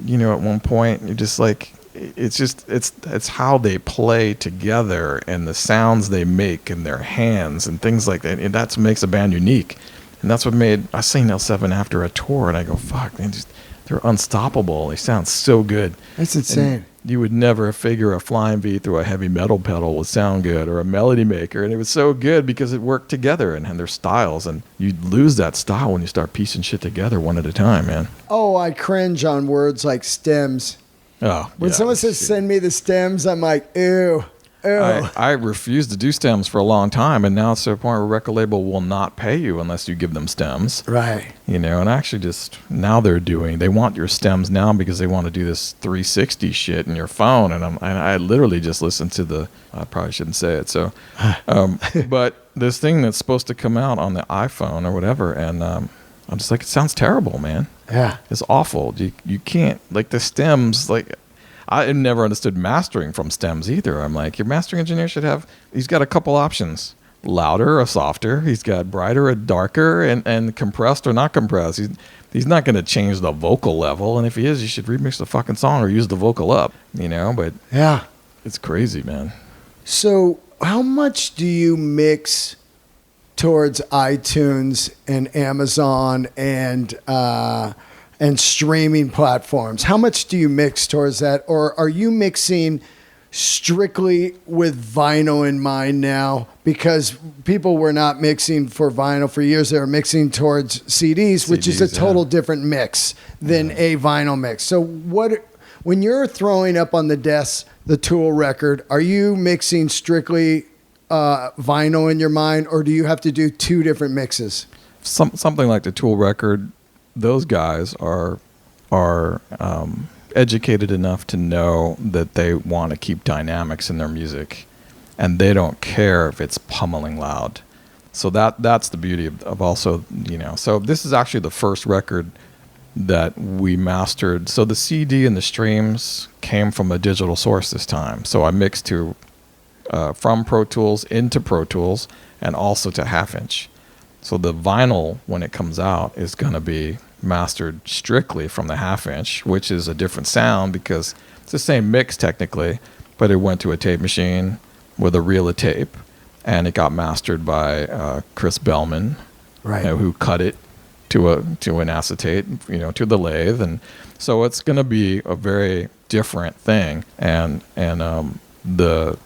at one point, you're just like, it's how they play together and the sounds they make in their hands and things like that. And that's what makes a band unique. And that's what I seen L7 after a tour, and I go, fuck, they're unstoppable. They sound so good. That's insane. And you would never figure a flying V through a heavy metal pedal would sound good, or a melody maker. And it was so good because it worked together and their styles. And you lose that style when you start piecing shit together one at a time, man. Oh, I cringe on words like stems. Oh, when someone says, send me the stems, I'm like, ew. I refused to do stems for a long time, and now it's to a point where a record label will not pay you unless you give them stems. Right. And actually now they want your stems now because they want to do this 360 shit in your phone, and I literally just listened to I probably shouldn't say it, so, but this thing that's supposed to come out on the iPhone or whatever, and I'm just like, it sounds terrible, man. Yeah. It's awful. You can't, like, the stems, like, I never understood mastering from stems either. I'm like, your mastering engineer he's got a couple options. Louder or softer. He's got brighter or darker, and compressed or not compressed. He's not going to change the vocal level. And if he is, you should remix the fucking song or use the vocal up, but yeah, it's crazy, man. So how much do you mix towards iTunes and Amazon and streaming platforms? How much do you mix towards that? Or are you mixing strictly with vinyl in mind now? Because people were not mixing for vinyl for years. They were mixing towards CDs, which is a total different mix than a vinyl mix. So when you're throwing up on the desk the Tool record, are you mixing strictly vinyl in your mind, or do you have to do two different mixes? Something like the Tool record, those guys are educated enough to know that they want to keep dynamics in their music, and they don't care if it's pummeling loud. So that's the beauty of also, so this is actually the first record that we mastered. So the CD and the streams came from a digital source this time. So I mixed from Pro Tools into Pro Tools and also to half inch. So the vinyl, when it comes out, is going to be mastered strictly from the half inch, which is a different sound because it's the same mix technically, but it went to a tape machine with a reel of tape, and it got mastered by Chris Bellman, right? Who cut it to an acetate, to the lathe, and so it's going to be a very different thing. And the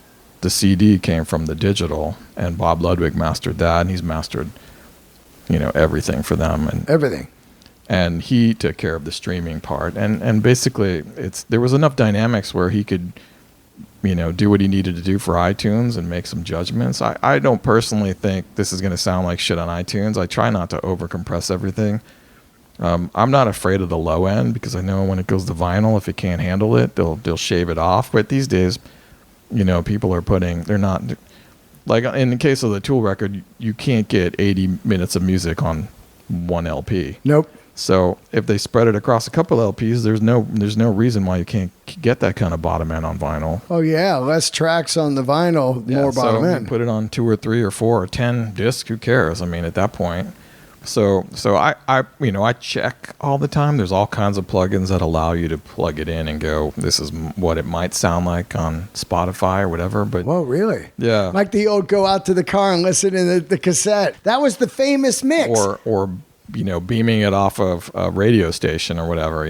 CD came from the digital, and Bob Ludwig mastered that, and he's mastered, everything for them and everything. And he took care of the streaming part, and basically there was enough dynamics where he could, do what he needed to do for iTunes and make some judgments. I don't personally think this is going to sound like shit on iTunes. I try not to overcompress everything. I'm not afraid of the low end, because I know when it goes to vinyl, if it can't handle it, they'll shave it off. But these days, people are they're not, like in the case of the Tool record, you can't get 80 minutes of music on one LP. Nope. So if they spread it across a couple LPs, there's no reason why you can't get that kind of bottom end on vinyl. Oh yeah, less tracks on the vinyl, more bottom end. Put it on 2 or 3 or 4 or 10 discs. Who cares? I mean, at that point. So I check all the time. There's all kinds of plugins that allow you to plug it in and go, this is what it might sound like on Spotify or whatever. But whoa, really? Yeah. Like the old go out to the car and listen to the cassette. That was the famous mix. Or beaming it off of a radio station or whatever,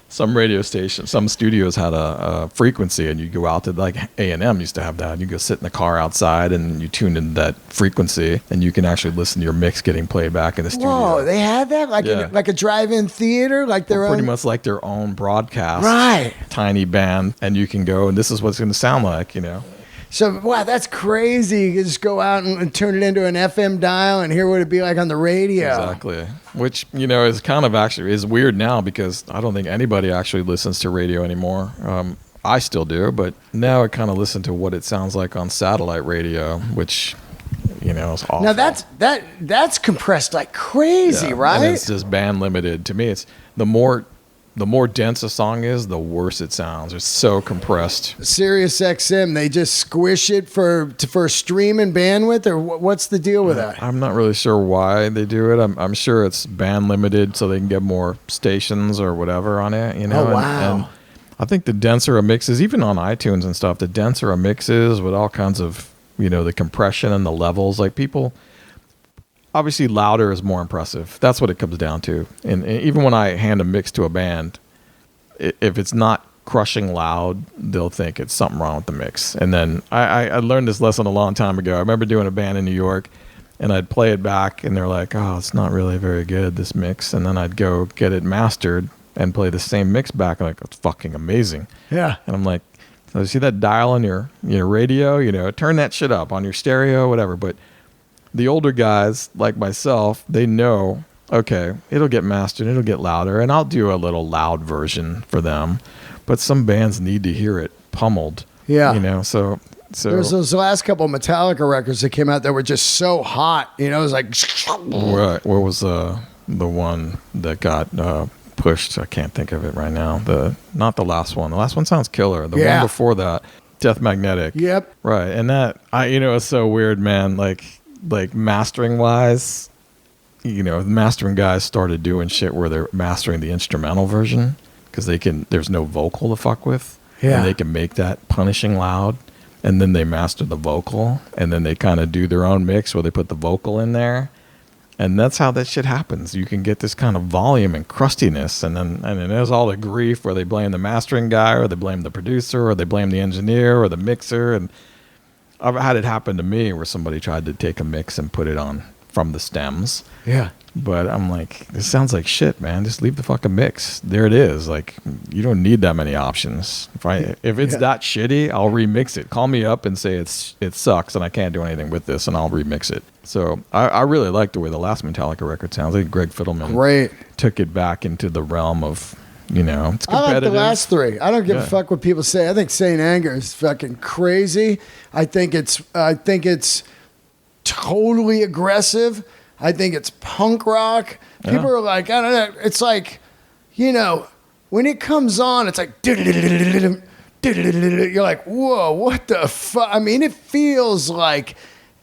some radio station, some studios had a frequency, and you go out to, like A&M used to have that. You go sit in the car outside and you tune in that frequency, and you can actually listen to your mix getting played back in the studio. Whoa, they had that? Like a drive-in theater? Like their own? Pretty much like their own broadcast. Right. Tiny band, and you can go, and this is what it's going to sound like, So, wow, that's crazy. You can just go out and turn it into an FM dial and hear what it'd be like on the radio. Exactly. Which, is kind of actually is weird now, because I don't think anybody actually listens to radio anymore. I still do, but now I kind of listen to what it sounds like on satellite radio, which, is awful. Now, that's compressed like crazy, right? And it's just band limited. To me, it's the more dense a song is, the worse it sounds. It's so compressed. Sirius XM, they just squish it for streaming bandwidth, or what's the deal with that? I'm not really sure why they do it. I'm sure it's band limited so they can get more stations or whatever on it. Oh, wow. And I think the denser a mix is, even on iTunes and stuff, the denser a mix is with all kinds of, the compression and the levels, like people... Obviously, louder is more impressive. That's what it comes down to. And even when I hand a mix to a band, if it's not crushing loud, they'll think it's something wrong with the mix. And then I learned this lesson a long time ago. I remember doing a band in New York, and I'd play it back, and they're like, oh, it's not really very good, this mix. And then I'd go get it mastered and play the same mix back. I'm like, it's fucking amazing. Yeah. And I'm like, so you see that dial on your radio? Turn that shit up on your stereo, whatever. But the older guys, like myself, they know, okay, it'll get mastered, it'll get louder, and I'll do a little loud version for them. But some bands need to hear it pummeled. Yeah. So there's those last couple of Metallica records that came out that were just so hot. It was like... What was the one that got pushed? I can't think of it right now. Not the last one. The last one sounds killer. The one before that, Death Magnetic. Yep. Right. And that, it's so weird, man. Like mastering wise, mastering guys started doing shit where they're mastering the instrumental version, because there's no vocal to fuck with. Yeah. And they can make that punishing loud, and then they master the vocal, and then they kind of do their own mix where they put the vocal in there. And that's how that shit happens. You can get this kind of volume and crustiness, and then there's all the grief where they blame the mastering guy, or they blame the producer, or they blame the engineer or the mixer. And I've had it happen to me where somebody tried to take a mix and put it on from the stems. Yeah. But I'm like, this sounds like shit, man. Just leave the fucking mix. There it is. Like, you don't need that many options. If it's that shitty, I'll remix it. Call me up and say it sucks and I can't do anything with this, and I'll remix it. So I really like the way the last Metallica record sounds. I think Greg Fiddleman took it back into the realm of, it's competitive. I like the last three. I don't give a fuck what people say. I think Saint Anger is fucking crazy. I think it's totally aggressive. I think it's punk rock. People are like, I don't know. It's like, when it comes on, it's like, you're like, whoa, what the fuck? I mean, it feels like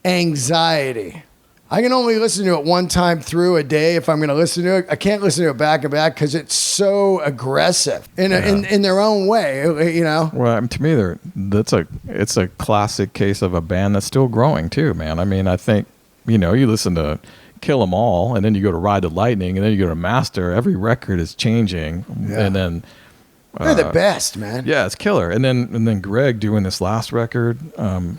anxiety. I can only listen to it one time through a day if I'm going to listen to it. I can't listen to it back and back because it's so aggressive in their own way, Well, to me, it's a classic case of a band that's still growing too, man. I mean, I think, you listen to Kill 'Em All, and then you go to Ride the Lightning, and then you go to Master. Every record is changing, and then They're the best, man. Yeah, it's killer. And then Greg doing this last record,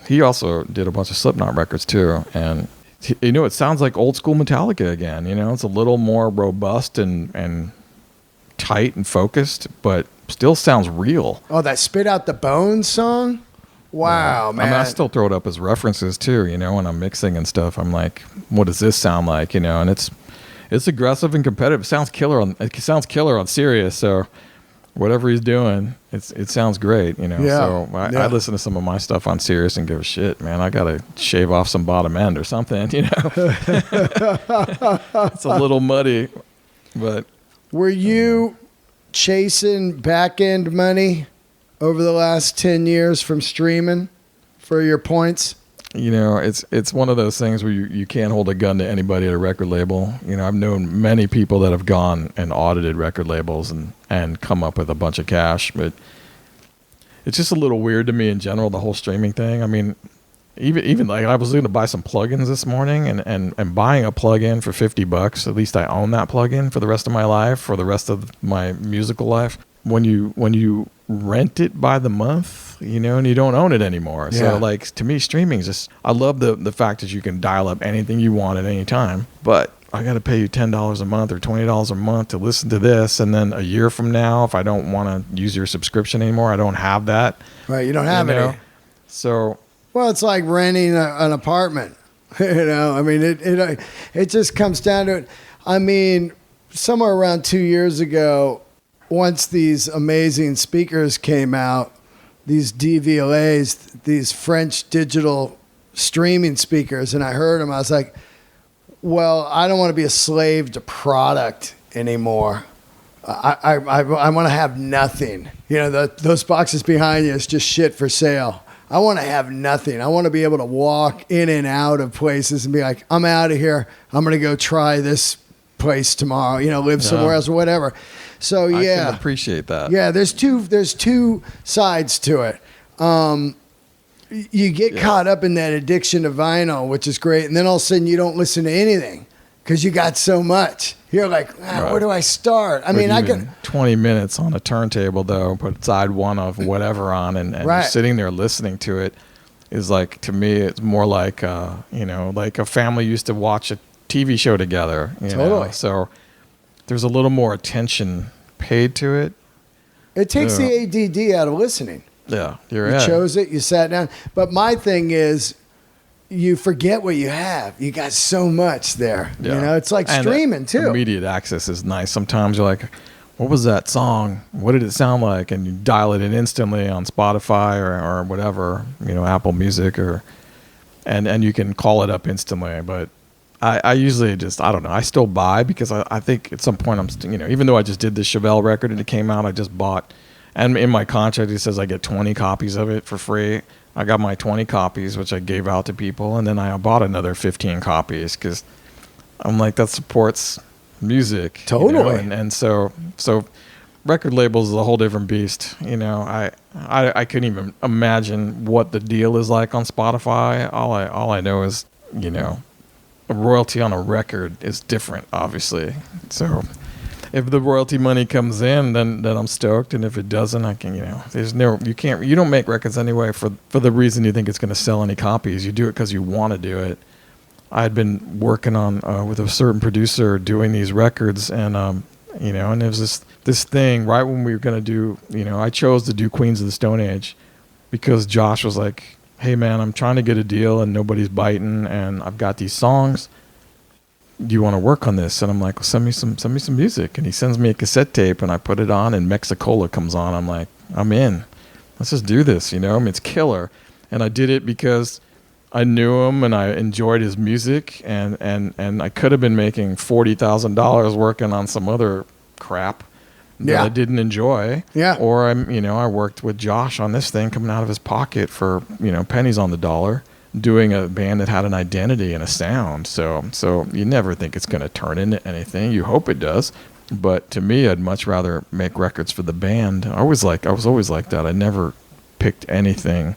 he also did a bunch of Slipknot records too. And it sounds like old school Metallica again. It's a little more robust and tight and focused, but still sounds real. Oh, that Spit Out the Bones song? Wow, man. I still throw it up as references too, when I'm mixing and stuff. I'm like, what does this sound like? And it's aggressive and competitive. It sounds killer on Sirius, so whatever he's doing, it sounds great, Yeah. So I listen to some of my stuff on Sirius and go, shit, man, I gotta shave off some bottom end or something, It's a little muddy, but were you chasing back end money over the last 10 years from streaming for your points? It's one of those things where you can't hold a gun to anybody at a record label. I've known many people that have gone and audited record labels and come up with a bunch of cash, but it's just a little weird to me in general, the whole streaming thing. I mean, even like I was going to buy some plugins this morning and buying a plugin for $50, at least I own that plugin for the rest of my life, for the rest of my musical life. When you rent it by the month, and you don't own it anymore. Yeah. So like, to me, streaming is just, I love the fact that you can dial up anything you want at any time, but I got to pay you $10 a month or $20 a month to listen to this. And then a year from now, if I don't want to use your subscription anymore, I don't have that. Right. You don't have any. So, well, it's like renting an apartment, I mean, it just comes down to it. I mean, somewhere around 2 years ago, once these amazing speakers came out, these DVLAs, these French digital streaming speakers, and I heard them, I was like, well, I don't want to be a slave to product anymore. I want to have nothing. Those boxes behind you is just shit for sale. I want to have nothing. I want to be able to walk in and out of places and be like, I'm out of here. I'm going to go try this place tomorrow, live somewhere else or whatever. So yeah, I can appreciate that. Yeah, there's two sides to it. You get caught up in that addiction to vinyl, which is great, and then all of a sudden you don't listen to anything because you got so much. You're like, where do I start? I mean, I can 20 minutes on a turntable though, put side one of whatever on, and you're sitting there listening to it. Is like, to me, it's more like like a family used to watch a TV show together. Totally. So there's a little more attention paid to it. It takes the ADD out of listening. Yeah, you chose it, you sat down. But my thing is, you forget what you have. You got so much there. Yeah. It's like streaming too. Immediate access is nice. Sometimes you're like, what was that song? What did it sound like? And you dial it in instantly on Spotify or whatever, Apple Music and you can call it up instantly. But I usually just, I don't know. I still buy because I think at some point even though I just did the Chevelle record and it came out, I just bought, and in my contract it says I get 20 copies of it for free. I got my 20 copies, which I gave out to people, and then I bought another 15 copies because I'm like, that supports music. Totally. And so record labels is a whole different beast. I couldn't even imagine what the deal is like on Spotify. All I know is, a royalty on a record is different, obviously. So if the royalty money comes in, then I'm stoked, and if it doesn't, I can, you don't make records anyway for the reason you think it's going to sell any copies. You do it because you want to do it. I had been working on with a certain producer doing these records, and and it was this thing right when we were going to do, I chose to do Queens of the Stone Age because Josh was like, hey man, I'm trying to get a deal and nobody's biting, and I've got these songs. Do you want to work on this? And I'm like, well, send me some music. And he sends me a cassette tape, and I put it on, and Mexicola comes on. I'm like, I'm in. Let's just do this. It's killer. And I did it because I knew him and I enjoyed his music, and I could have been making $40,000 working on some other crap that I didn't enjoy. Yeah. Or I worked with Josh on this thing coming out of his pocket for, pennies on the dollar, doing a band that had an identity and a sound. So you never think it's going to turn into anything. You hope it does. But to me, I'd much rather make records for the band. I was always like that. I never picked anything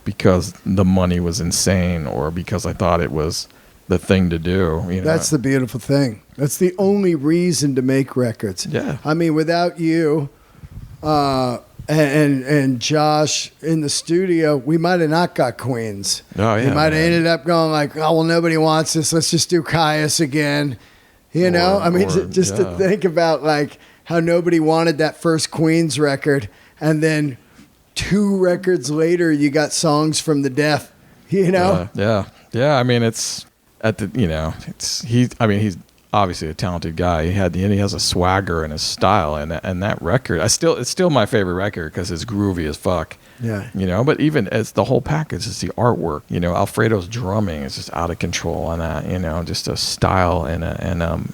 because the money was insane or because I thought it was the thing to do. That's the beautiful thing. That's the only reason to make records. Yeah. I mean, without you, And Josh in the studio, we might have not got Queens. Oh, yeah, we might have man. ended up going like, oh, well, nobody wants this. Let's just do Caius again. You know, I mean, just to think about like how nobody wanted that first Queens record, and then 2 records later, you got Songs from the Deaf. You know, yeah. I mean, it's at the he's obviously a talented guy. He has a swagger and a style, and that record, it's still my favorite record because it's groovy as fuck. Yeah. You know, but even as the whole package, it's the artwork. You know, Alfredo's drumming is just out of control on that. You know, just a style and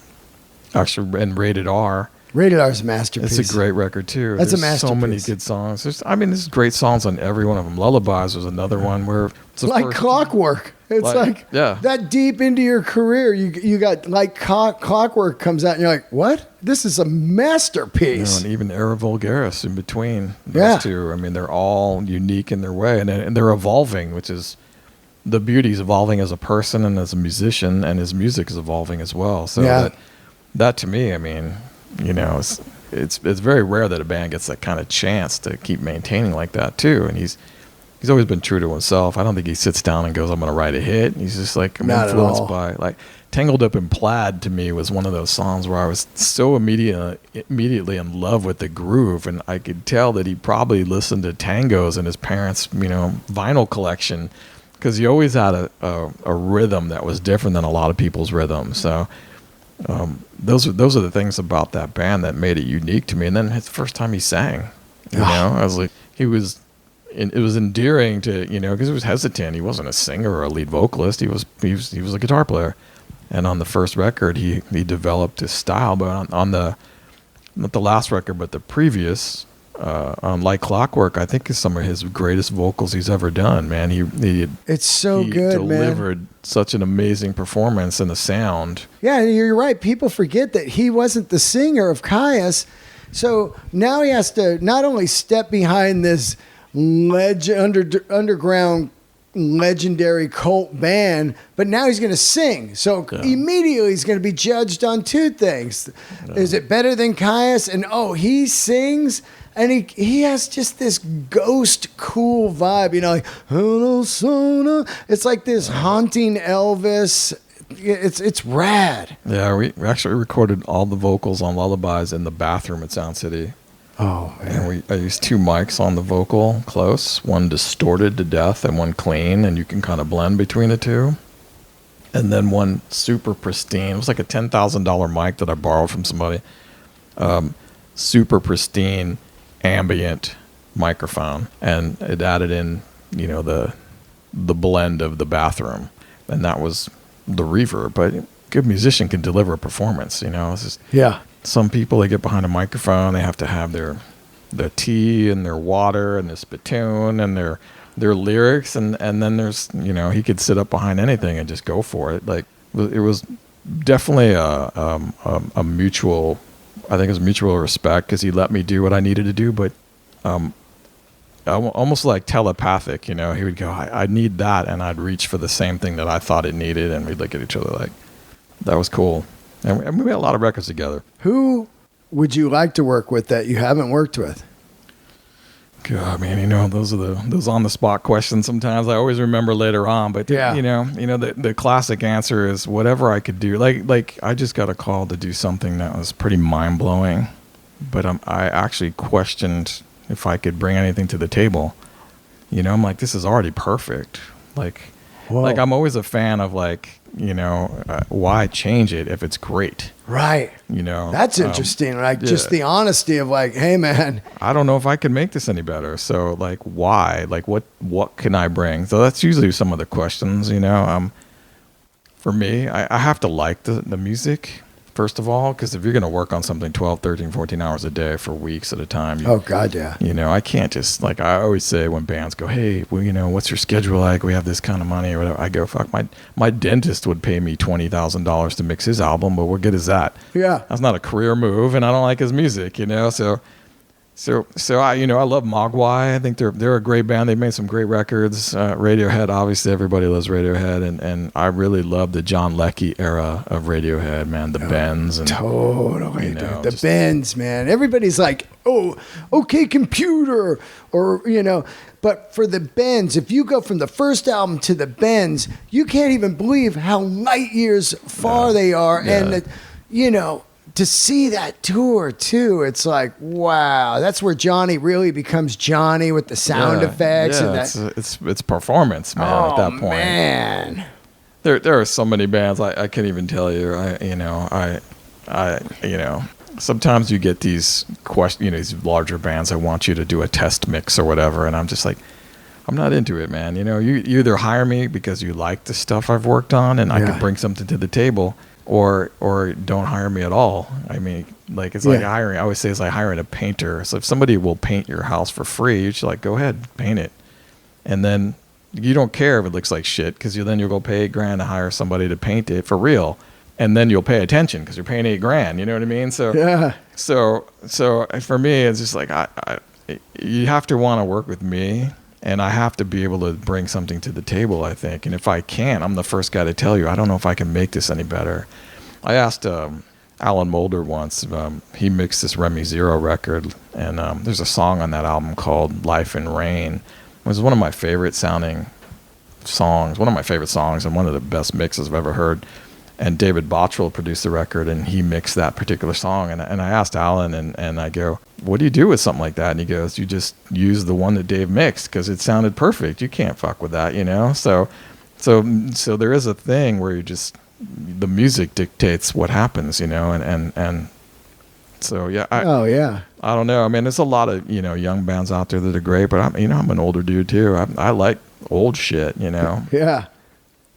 Rated R. Rated R is a masterpiece. It's a great record too. That's There's a masterpiece. So many good songs. There's great songs on every one of them. Lullabies was another one where it's like clockwork. It's like that deep into your career. You got like Clockwork comes out and you're like, what? This is a masterpiece. And even Era Vulgaris in between those two. I mean, they're all unique in their way, and they're evolving, which is the beauty. He's evolving as a person and as a musician, and his music is evolving as well. So that to me, I mean, you know, it's very rare that a band gets that kind of chance to keep maintaining like that too. And he's always been true to himself. I don't think he sits down and goes, I'm going to write a hit. He's just like, I'm influenced by, like, Tangled Up in Plaid to me was one of those songs where I was so immediately in love with the groove. And I could tell that he probably listened to tangos in his parents', you know, vinyl collection, because he always had a rhythm that was different than a lot of people's rhythms. So those are the things about that band that made it unique to me. And then it's the first time he sang, you know, I was like, it was endearing to, you know, because he was hesitant. He wasn't a singer or a lead vocalist. He was a guitar player. And on the first record, he developed his style. But on the, not the last record, but the previous, on Like Clockwork, I think is some of his greatest vocals he's ever done, man. It's so good, man. Delivered such an amazing performance and the sound. Yeah, you're right. People forget that he wasn't the singer of Caius. So now he has to not only step behind this underground legendary cult band, but now he's going to sing. So immediately he's going to be judged on 2 things. Is it better than Caius? And he sings, and he has just this ghost cool vibe, you know, like hello Sona. It's like this haunting Elvis. It's rad. Yeah, we actually recorded all the vocals on Lullabies in the bathroom at Sound City. Oh, man. And I used 2 mics on the vocal close, one distorted to death and one clean, and you can kind of blend between the 2. And then one super pristine. It was like a $10,000 mic that I borrowed from somebody. Super pristine ambient microphone, and it added in, you know, the blend of the bathroom, and that was the reverb. But a good musician can deliver a performance, you know. It's just, some people, they get behind a microphone, they have to have their tea and their water and their spittoon and their lyrics, and then there's, you know, he could sit up behind anything and just go for it. Like, it was definitely a mutual, I think it was mutual respect, because he let me do what I needed to do, but almost like telepathic, you know. He would go, I need that, and I'd reach for the same thing that I thought it needed, and we'd look at each other like, that was cool. And we made a lot of records together. Who would you like to work with that you haven't worked with? God, man, you know, those are those on the spot questions. Sometimes I always remember later on, but you know, the classic answer is whatever I could do. Like I just got a call to do something that was pretty mind blowing, but I actually questioned if I could bring anything to the table. You know, I'm like, this is already perfect. Like I'm always a fan of, like, you know, why change it if it's great? Right. You know, that's interesting. Like, just the honesty of, like, hey, man, I don't know if I can make this any better. So, like, why? Like, what can I bring? So that's usually some of the questions, you know. For me, I have to like the music, first of all, because if you're going to work on something 12, 13, 14 hours a day for weeks at a time. Oh, God, yeah. You know, I can't just, like, I always say when bands go, hey, well, you know, what's your schedule like? We have this kind of money or whatever. I go, fuck, my dentist would pay me $20,000 to mix his album, but what good is that? Yeah. That's not a career move, and I don't like his music, you know? So So I love Mogwai. I think they're a great band. They made some great records. Radiohead, obviously everybody loves Radiohead, and I really love the John Leckie era of Radiohead, man. The Bends and totally, dude. The Bends, man. Everybody's like, oh, okay, computer, or But for the Bends, if you go from the first album to the Bends, you can't even believe how light years far they are, and to see that tour too, it's like, wow, that's where Johnny really becomes Johnny with the sound effects. Yeah, and it's performance, man. At that point, man, there are so many bands I can't even tell you. Sometimes you get these these larger bands that want you to do a test mix or whatever, and I'm just like, I'm not into it, man. You either hire me because you like the stuff I've worked on and I can bring something to the table. Or don't hire me at all. I mean, like it's like hiring. I always say it's like hiring a painter. So if somebody will paint your house for free, you should like go ahead, paint it, and then you don't care if it looks like shit because then you'll go pay $8,000 to hire somebody to paint it for real, and then you'll pay attention because you're paying $8,000. You know what I mean? So So for me, it's just like you have to want to work with me. And I have to be able to bring something to the table, I think. And if I can't, I'm the first guy to tell you, I don't know if I can make this any better. I asked Alan Moulder once. He mixed this Remy Zero record. And there's a song on that album called Life in Rain. It was one of my favorite sounding songs, one of my favorite songs and one of the best mixes I've ever heard. And David Bottrell produced the record, and he mixed that particular song. And I asked Alan, and I go, what do you do with something like that? And he goes, you just use the one that Dave mixed because it sounded perfect. You can't fuck with that, So there is a thing where the music dictates what happens, and so yeah. I don't know. I mean, there's a lot of young bands out there that are great, but I'm an older dude too. I like old shit, Yeah.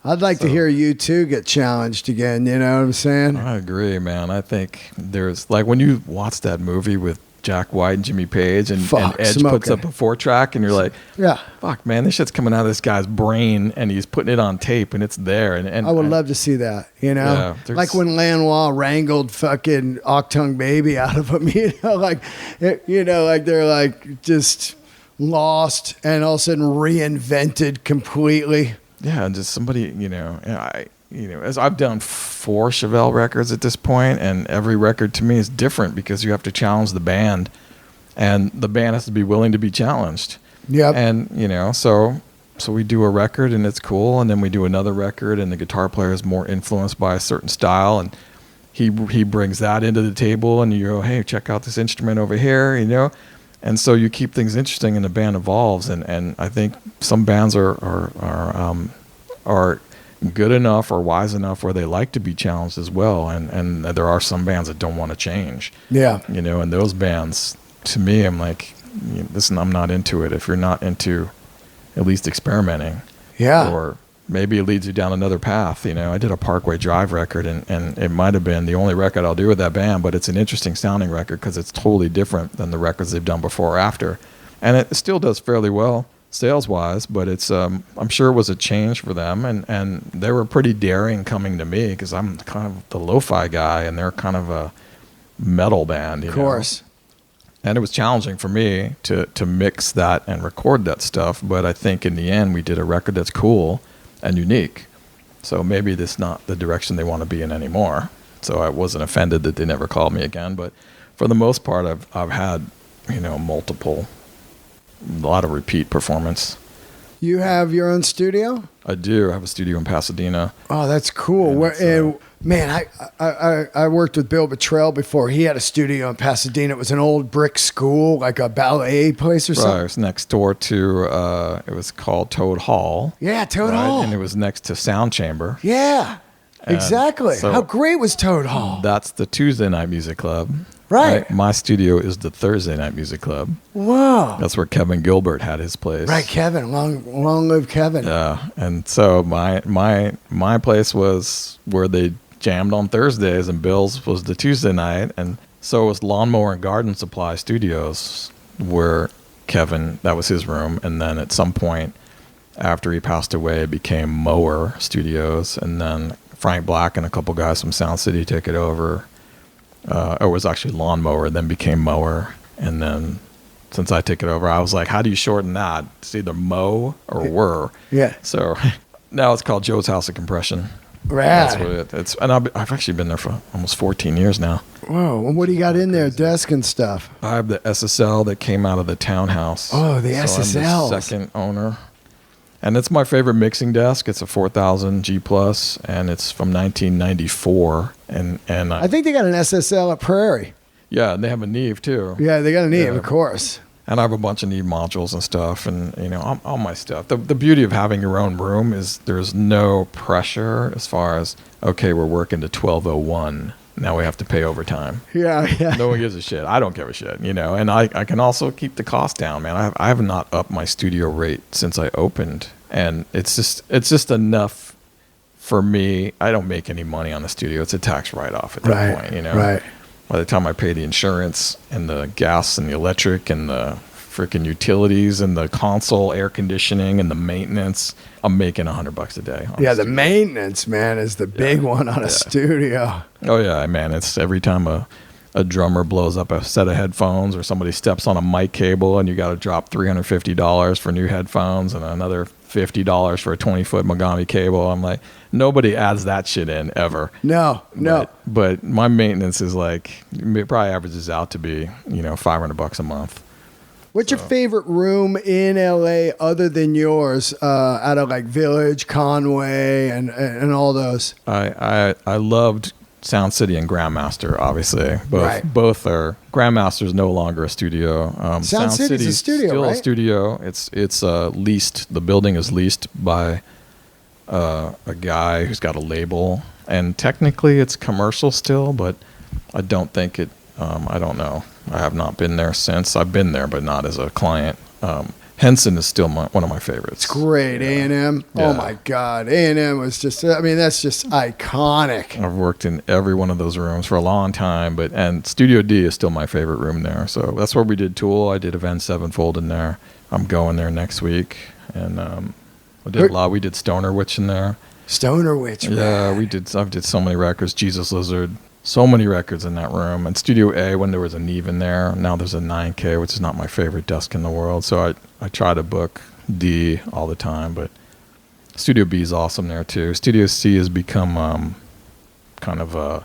I'd like to hear you too get challenged again. You know what I'm saying? I agree, man. I think there's like when you watch that movie with Jack White and Jimmy Page and Edge puts up a 4-track and you're like, fuck, man, this shit's coming out of this guy's brain and he's putting it on tape and it's there. And I would love to see that, like when Lanois wrangled fucking Octung Baby out of him, like they're like just lost and all of a sudden reinvented completely. Yeah, and just somebody, as I've done 4 Chevelle records at this point, and every record to me is different because you have to challenge the band, and the band has to be willing to be challenged. Yeah. And, so we do a record and it's cool, and then we do another record and the guitar player is more influenced by a certain style, and he brings that into the table, and you go, hey, check out this instrument over here, And so you keep things interesting and the band evolves. And I think some bands are good enough or wise enough where they like to be challenged as well. And there are some bands that don't want to change. Yeah. And those bands, to me, I'm like, listen, I'm not into it. If you're not into at least experimenting. Yeah. Or maybe it leads you down another path. I did a Parkway Drive record, and it might have been the only record I'll do with that band, but it's an interesting sounding record because it's totally different than the records they've done before or after. And it still does fairly well sales-wise, but it's I'm sure it was a change for them, and they were pretty daring coming to me because I'm kind of the lo-fi guy, and they're kind of a metal band. Of course. And it was challenging for me to mix that and record that stuff, but I think in the end we did a record that's cool and unique. So maybe that's not the direction they want to be in anymore. So I wasn't offended that they never called me again. But for the most part, I've had, a lot of repeat performance. You have your own studio? I do. I have a studio in Pasadena. Oh, that's cool. Man, I worked with Bill Bottrell before. He had a studio in Pasadena. It was an old brick school, like a ballet place or something. Right, it was next door to, it was called Toad Hall. Yeah, Toad Hall. And it was next to Sound Chamber. Yeah, exactly. So how great was Toad Hall? That's the Tuesday night music club. Right. My studio is the Thursday night music club. Wow. That's where Kevin Gilbert had his place. Right, Kevin. Long live Kevin. Yeah. And so my place was where they jammed on Thursdays, and Bill's was the Tuesday night. And so it was Lawnmower and Garden Supply Studios where Kevin, that was his room. And then at some point after he passed away, it became Mower Studios. And then Frank Black and a couple guys from Sound City took it over. It was actually Lawnmower, then became Mower, and then since I took it over. I was like, how do you shorten that? It's either Mo or Were. Yeah. So now it's called Joe's House of Compression. Rad. That's what it's. And I've actually been there for almost 14 years now. Whoa. And what do you got in there? Desk and stuff. I have the SSL that came out of the townhouse. Oh, the so SSL. I'm the second owner. And it's my favorite mixing desk. It's a 4000 G+, and it's from 1994. And I think they got an SSL at Prairie. yeah, and they have a Neve too. Yeah, they got a Neve, of course. And I have a bunch of Neve modules and stuff, and all my stuff. The beauty of having your own room is there's no pressure as far as, okay, we're working to 12:01. Now we have to pay overtime. Yeah. No one gives a shit. I don't give a shit, And I can also keep the cost down, man. I have not upped my studio rate since I opened, and it's just enough for me. I don't make any money on the studio. It's a tax write-off at that point, Right. By the time I pay the insurance and the gas and the electric and the freaking utilities and the console air conditioning and the maintenance, I'm making $100 a day. Yeah, the maintenance, man, is the big one on a studio. Oh yeah, man. It's every time a drummer blows up a set of headphones or somebody steps on a mic cable and you got to drop $350 for new headphones and another $50 for a 20-foot Mogami cable. I'm like, nobody adds that shit in ever. No. But my maintenance is like, it probably averages out to be, $500 a month. What's your favorite room in LA other than yours, out of like Village, Conway, and all those? I loved Sound City and Grandmaster, obviously. Both are. Grandmaster's no longer a studio. Sound City's a studio, still right? a studio. It's leased. The building is leased by a guy who's got a label, and technically it's commercial still, but I don't think it. I don't know. I have not been there since. I've been there, but not as a client. Henson is still one of my favorites. It's great. A&M. Yeah. Oh my God. A&M was just, that's just iconic. I've worked in every one of those rooms for a long time, and Studio D is still my favorite room there. So that's where we did Tool. I did Avenged Sevenfold in there. I'm going there next week. And I did a lot. We did Stoner Witch in there. Stoner Witch, yeah, I did so many records. Jesus Lizard. So many records in that room. And Studio A, when there was a Neve in there, now there's a 9K, which is not my favorite desk in the world. So I try to book D all the time, but Studio B is awesome there too. Studio C has become kind of a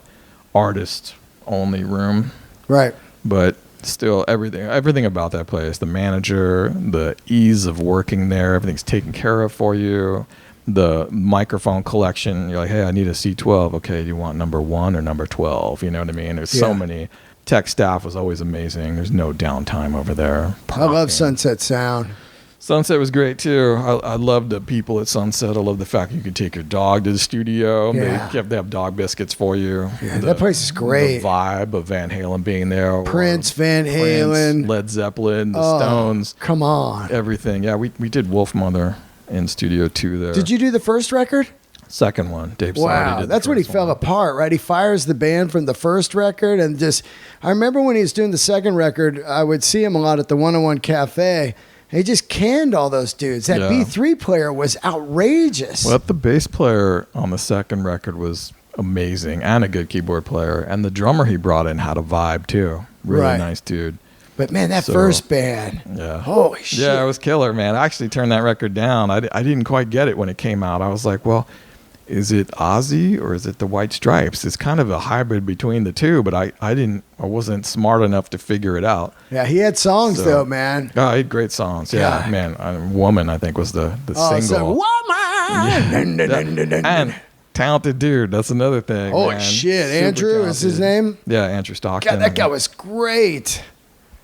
artist-only room. Right. But still, everything about that place, the manager, the ease of working there, everything's taken care of for you. The microphone collection, you're like, hey, I need a C12. Okay, do you want number 1 or number 12? You know what I mean? There's so many. Tech staff was always amazing. There's no downtime over there. I love Sunset Sound. Sunset was great too. I love the people at Sunset. I love the fact you can take your dog to the studio. Yeah. They have dog biscuits for you. Yeah, that place is great. The vibe of Van Halen being there. Prince, Van Halen. Led Zeppelin, the Stones. Come on. Everything. Yeah, we did Wolfmother in Studio 2 there. Did you do the first record? Second one. Dave Sardi Wow, did that's when he fell apart, right? He fires the band from the first record, and I remember when he was doing the second record, I would see him a lot at the 101 Cafe. He just canned all those dudes. That B3 player was outrageous. Well, the bass player on the second record was amazing and a good keyboard player, and the drummer he brought in had a vibe too. Really nice dude. But man, that first band, holy shit. Yeah, it was killer, man. I actually turned that record down. I didn't quite get it when it came out. I was like, well, is it Ozzy or is it the White Stripes? It's kind of a hybrid between the two, but I wasn't smart enough to figure it out. Yeah, he had songs though, man. Oh, he had great songs. Yeah, man. Woman, I think, was the single. So, Woman! Yeah. And talented dude. That's another thing. Holy man. shit. Super Andrew talented. is his name? Yeah, Andrew Stockton. God, that guy was great.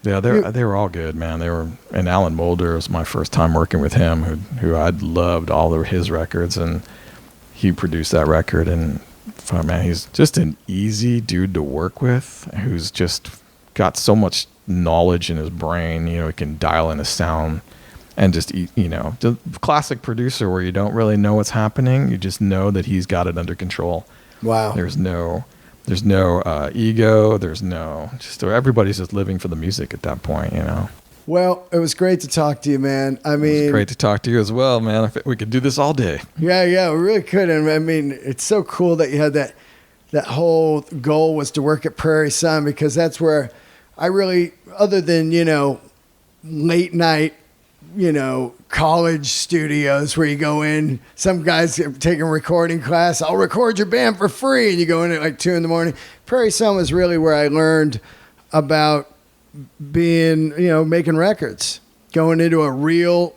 Yeah, they were all good, man. And Alan Mulder was my first time working with him, who I'd loved all of his records, and he produced that record. And man, he's just an easy dude to work with, who's just got so much knowledge in his brain. He can dial in a sound, and just the classic producer where you don't really know what's happening. You just know that he's got it under control. Wow. There's no ego. Everybody's just living for the music at that point, Well, it was great to talk to you, man. I mean, it was great to talk to you as well, man. We could do this all day. Yeah, we really could. And I mean, it's so cool that you had that whole goal was to work at Prairie Sun, because that's where I really, other than, late night, college studios where you go in. Some guys taking a recording class. I'll record your band for free. And you go in at like 2 a.m. Prairie Sun was really where I learned about being, making records. Going into a real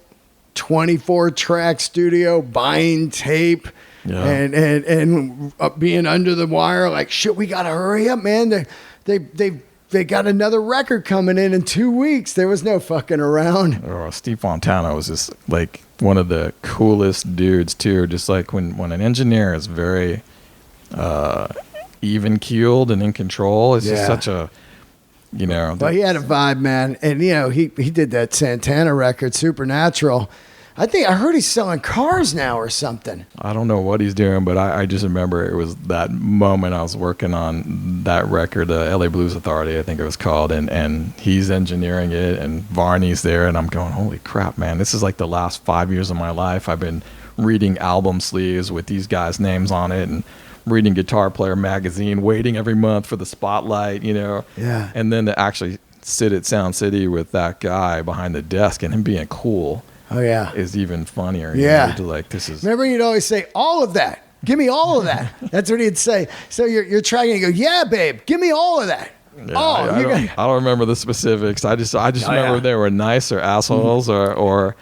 24-track studio, buying tape, and being under the wire. Like, shit, we got to hurry up, man. They got another record coming in 2 weeks. There was no fucking around. Oh, Steve Fontana was just like one of the coolest dudes too. Just like when an engineer is very even keeled and in control, it's just such a Well, he had a vibe, man, and he did that Santana record, Supernatural. I heard he's selling cars now or something. I don't know what he's doing, but I just remember it was that moment I was working on that record, LA Blues Authority, I think it was called, and he's engineering it, and Varney's there, and I'm going, holy crap, man, this is like the last 5 years of my life. I've been reading album sleeves with these guys' names on it, and reading Guitar Player magazine, waiting every month for the spotlight, Yeah. And then to actually sit at Sound City with that guy behind the desk and him being cool. Oh, yeah. Is even funnier. Yeah. This is. Remember, you'd always say, all of that. Give me all of that. That's what he'd say. So you're trying to go, yeah, babe, give me all of that. Yeah, I don't remember the specifics. I just remember they were nice or assholes or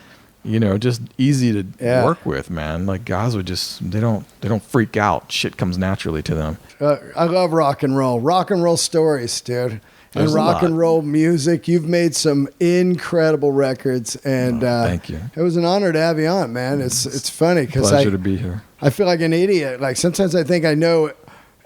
just easy to work with, man. Like guys would they don't freak out. Shit comes naturally to them. I love rock and roll stories, dude. And There's rock and roll music. You've made some incredible records, and thank you. It was an honor to have you on, man. It's funny because pleasure to be here. I feel like an idiot. Like sometimes I think I know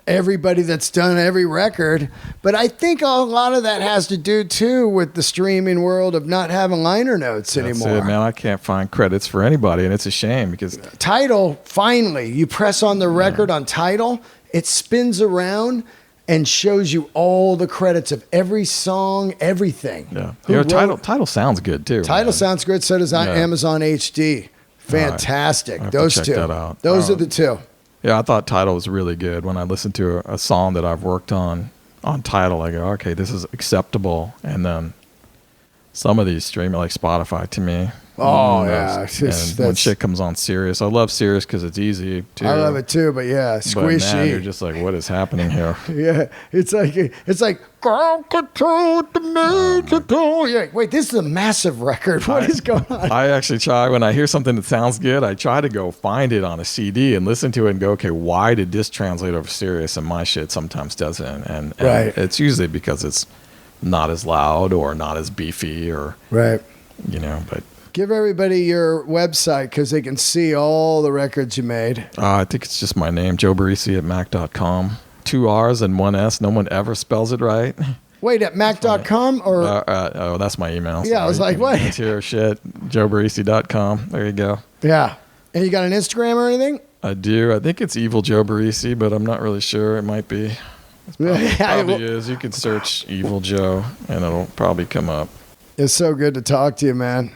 everybody that's done every record, but I think a lot of that has to do too with the streaming world of not having liner notes anymore. That's it, man. I can't find credits for anybody, and it's a shame because Tidal, finally, you press on the record on Tidal, it spins around and shows you all the credits of every song, everything. Yeah. Tidal sounds good too. Tidal sounds good. So does Amazon HD. Fantastic. Those two. That out. Those are the two. Yeah, I thought Tidal was really good. When I listened to a song that I've worked on Tidal, I go, okay, this is acceptable. And then some of these streaming, like Spotify to me. Oh, yeah. When shit comes on Sirius, I love Sirius because it's easy too. I love it too, but yeah, squishy. But man, you're just like, what is happening here? Yeah, it's like, yeah, wait, this is a massive record. What is going on? I actually try, when I hear something that sounds good, I try to go find it on a CD and listen to it and go, okay, why did this translate over Sirius and my shit sometimes doesn't? And it's usually because it's not as loud or not as beefy or, but give everybody your website because they can see all the records you made. I think it's just my name, Joe Barresi at Mac.com. 2 R's and 1 S. No one ever spells it right. Wait, at Mac.com or? That's my email. Yeah, I was like, what? It's here, shit. JoeBarresi.com. There you go. Yeah. And you got an Instagram or anything? I do. I think it's Evil Joe Barresi, but I'm not really sure. It might be. It probably is. You can search Evil Joe and it'll probably come up. It's so good to talk to you, man.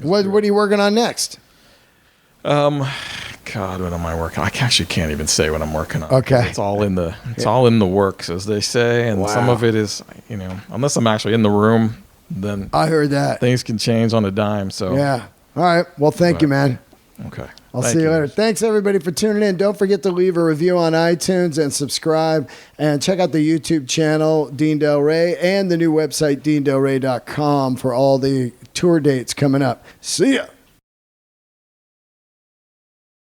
What are you working on next? God, what am I working on? I actually can't even say what I'm working on. Okay. It's all in the works, as they say, and some of it is, unless I'm actually in the room, then I heard that things can change on a dime. So yeah. All right. Well, thank you, man. Okay. I'll see you later. Thanks, everybody, for tuning in. Don't forget to leave a review on iTunes and subscribe. And check out the YouTube channel, Dean Del Rey, and the new website, DeanDelRey.com, for all the tour dates coming up. See ya.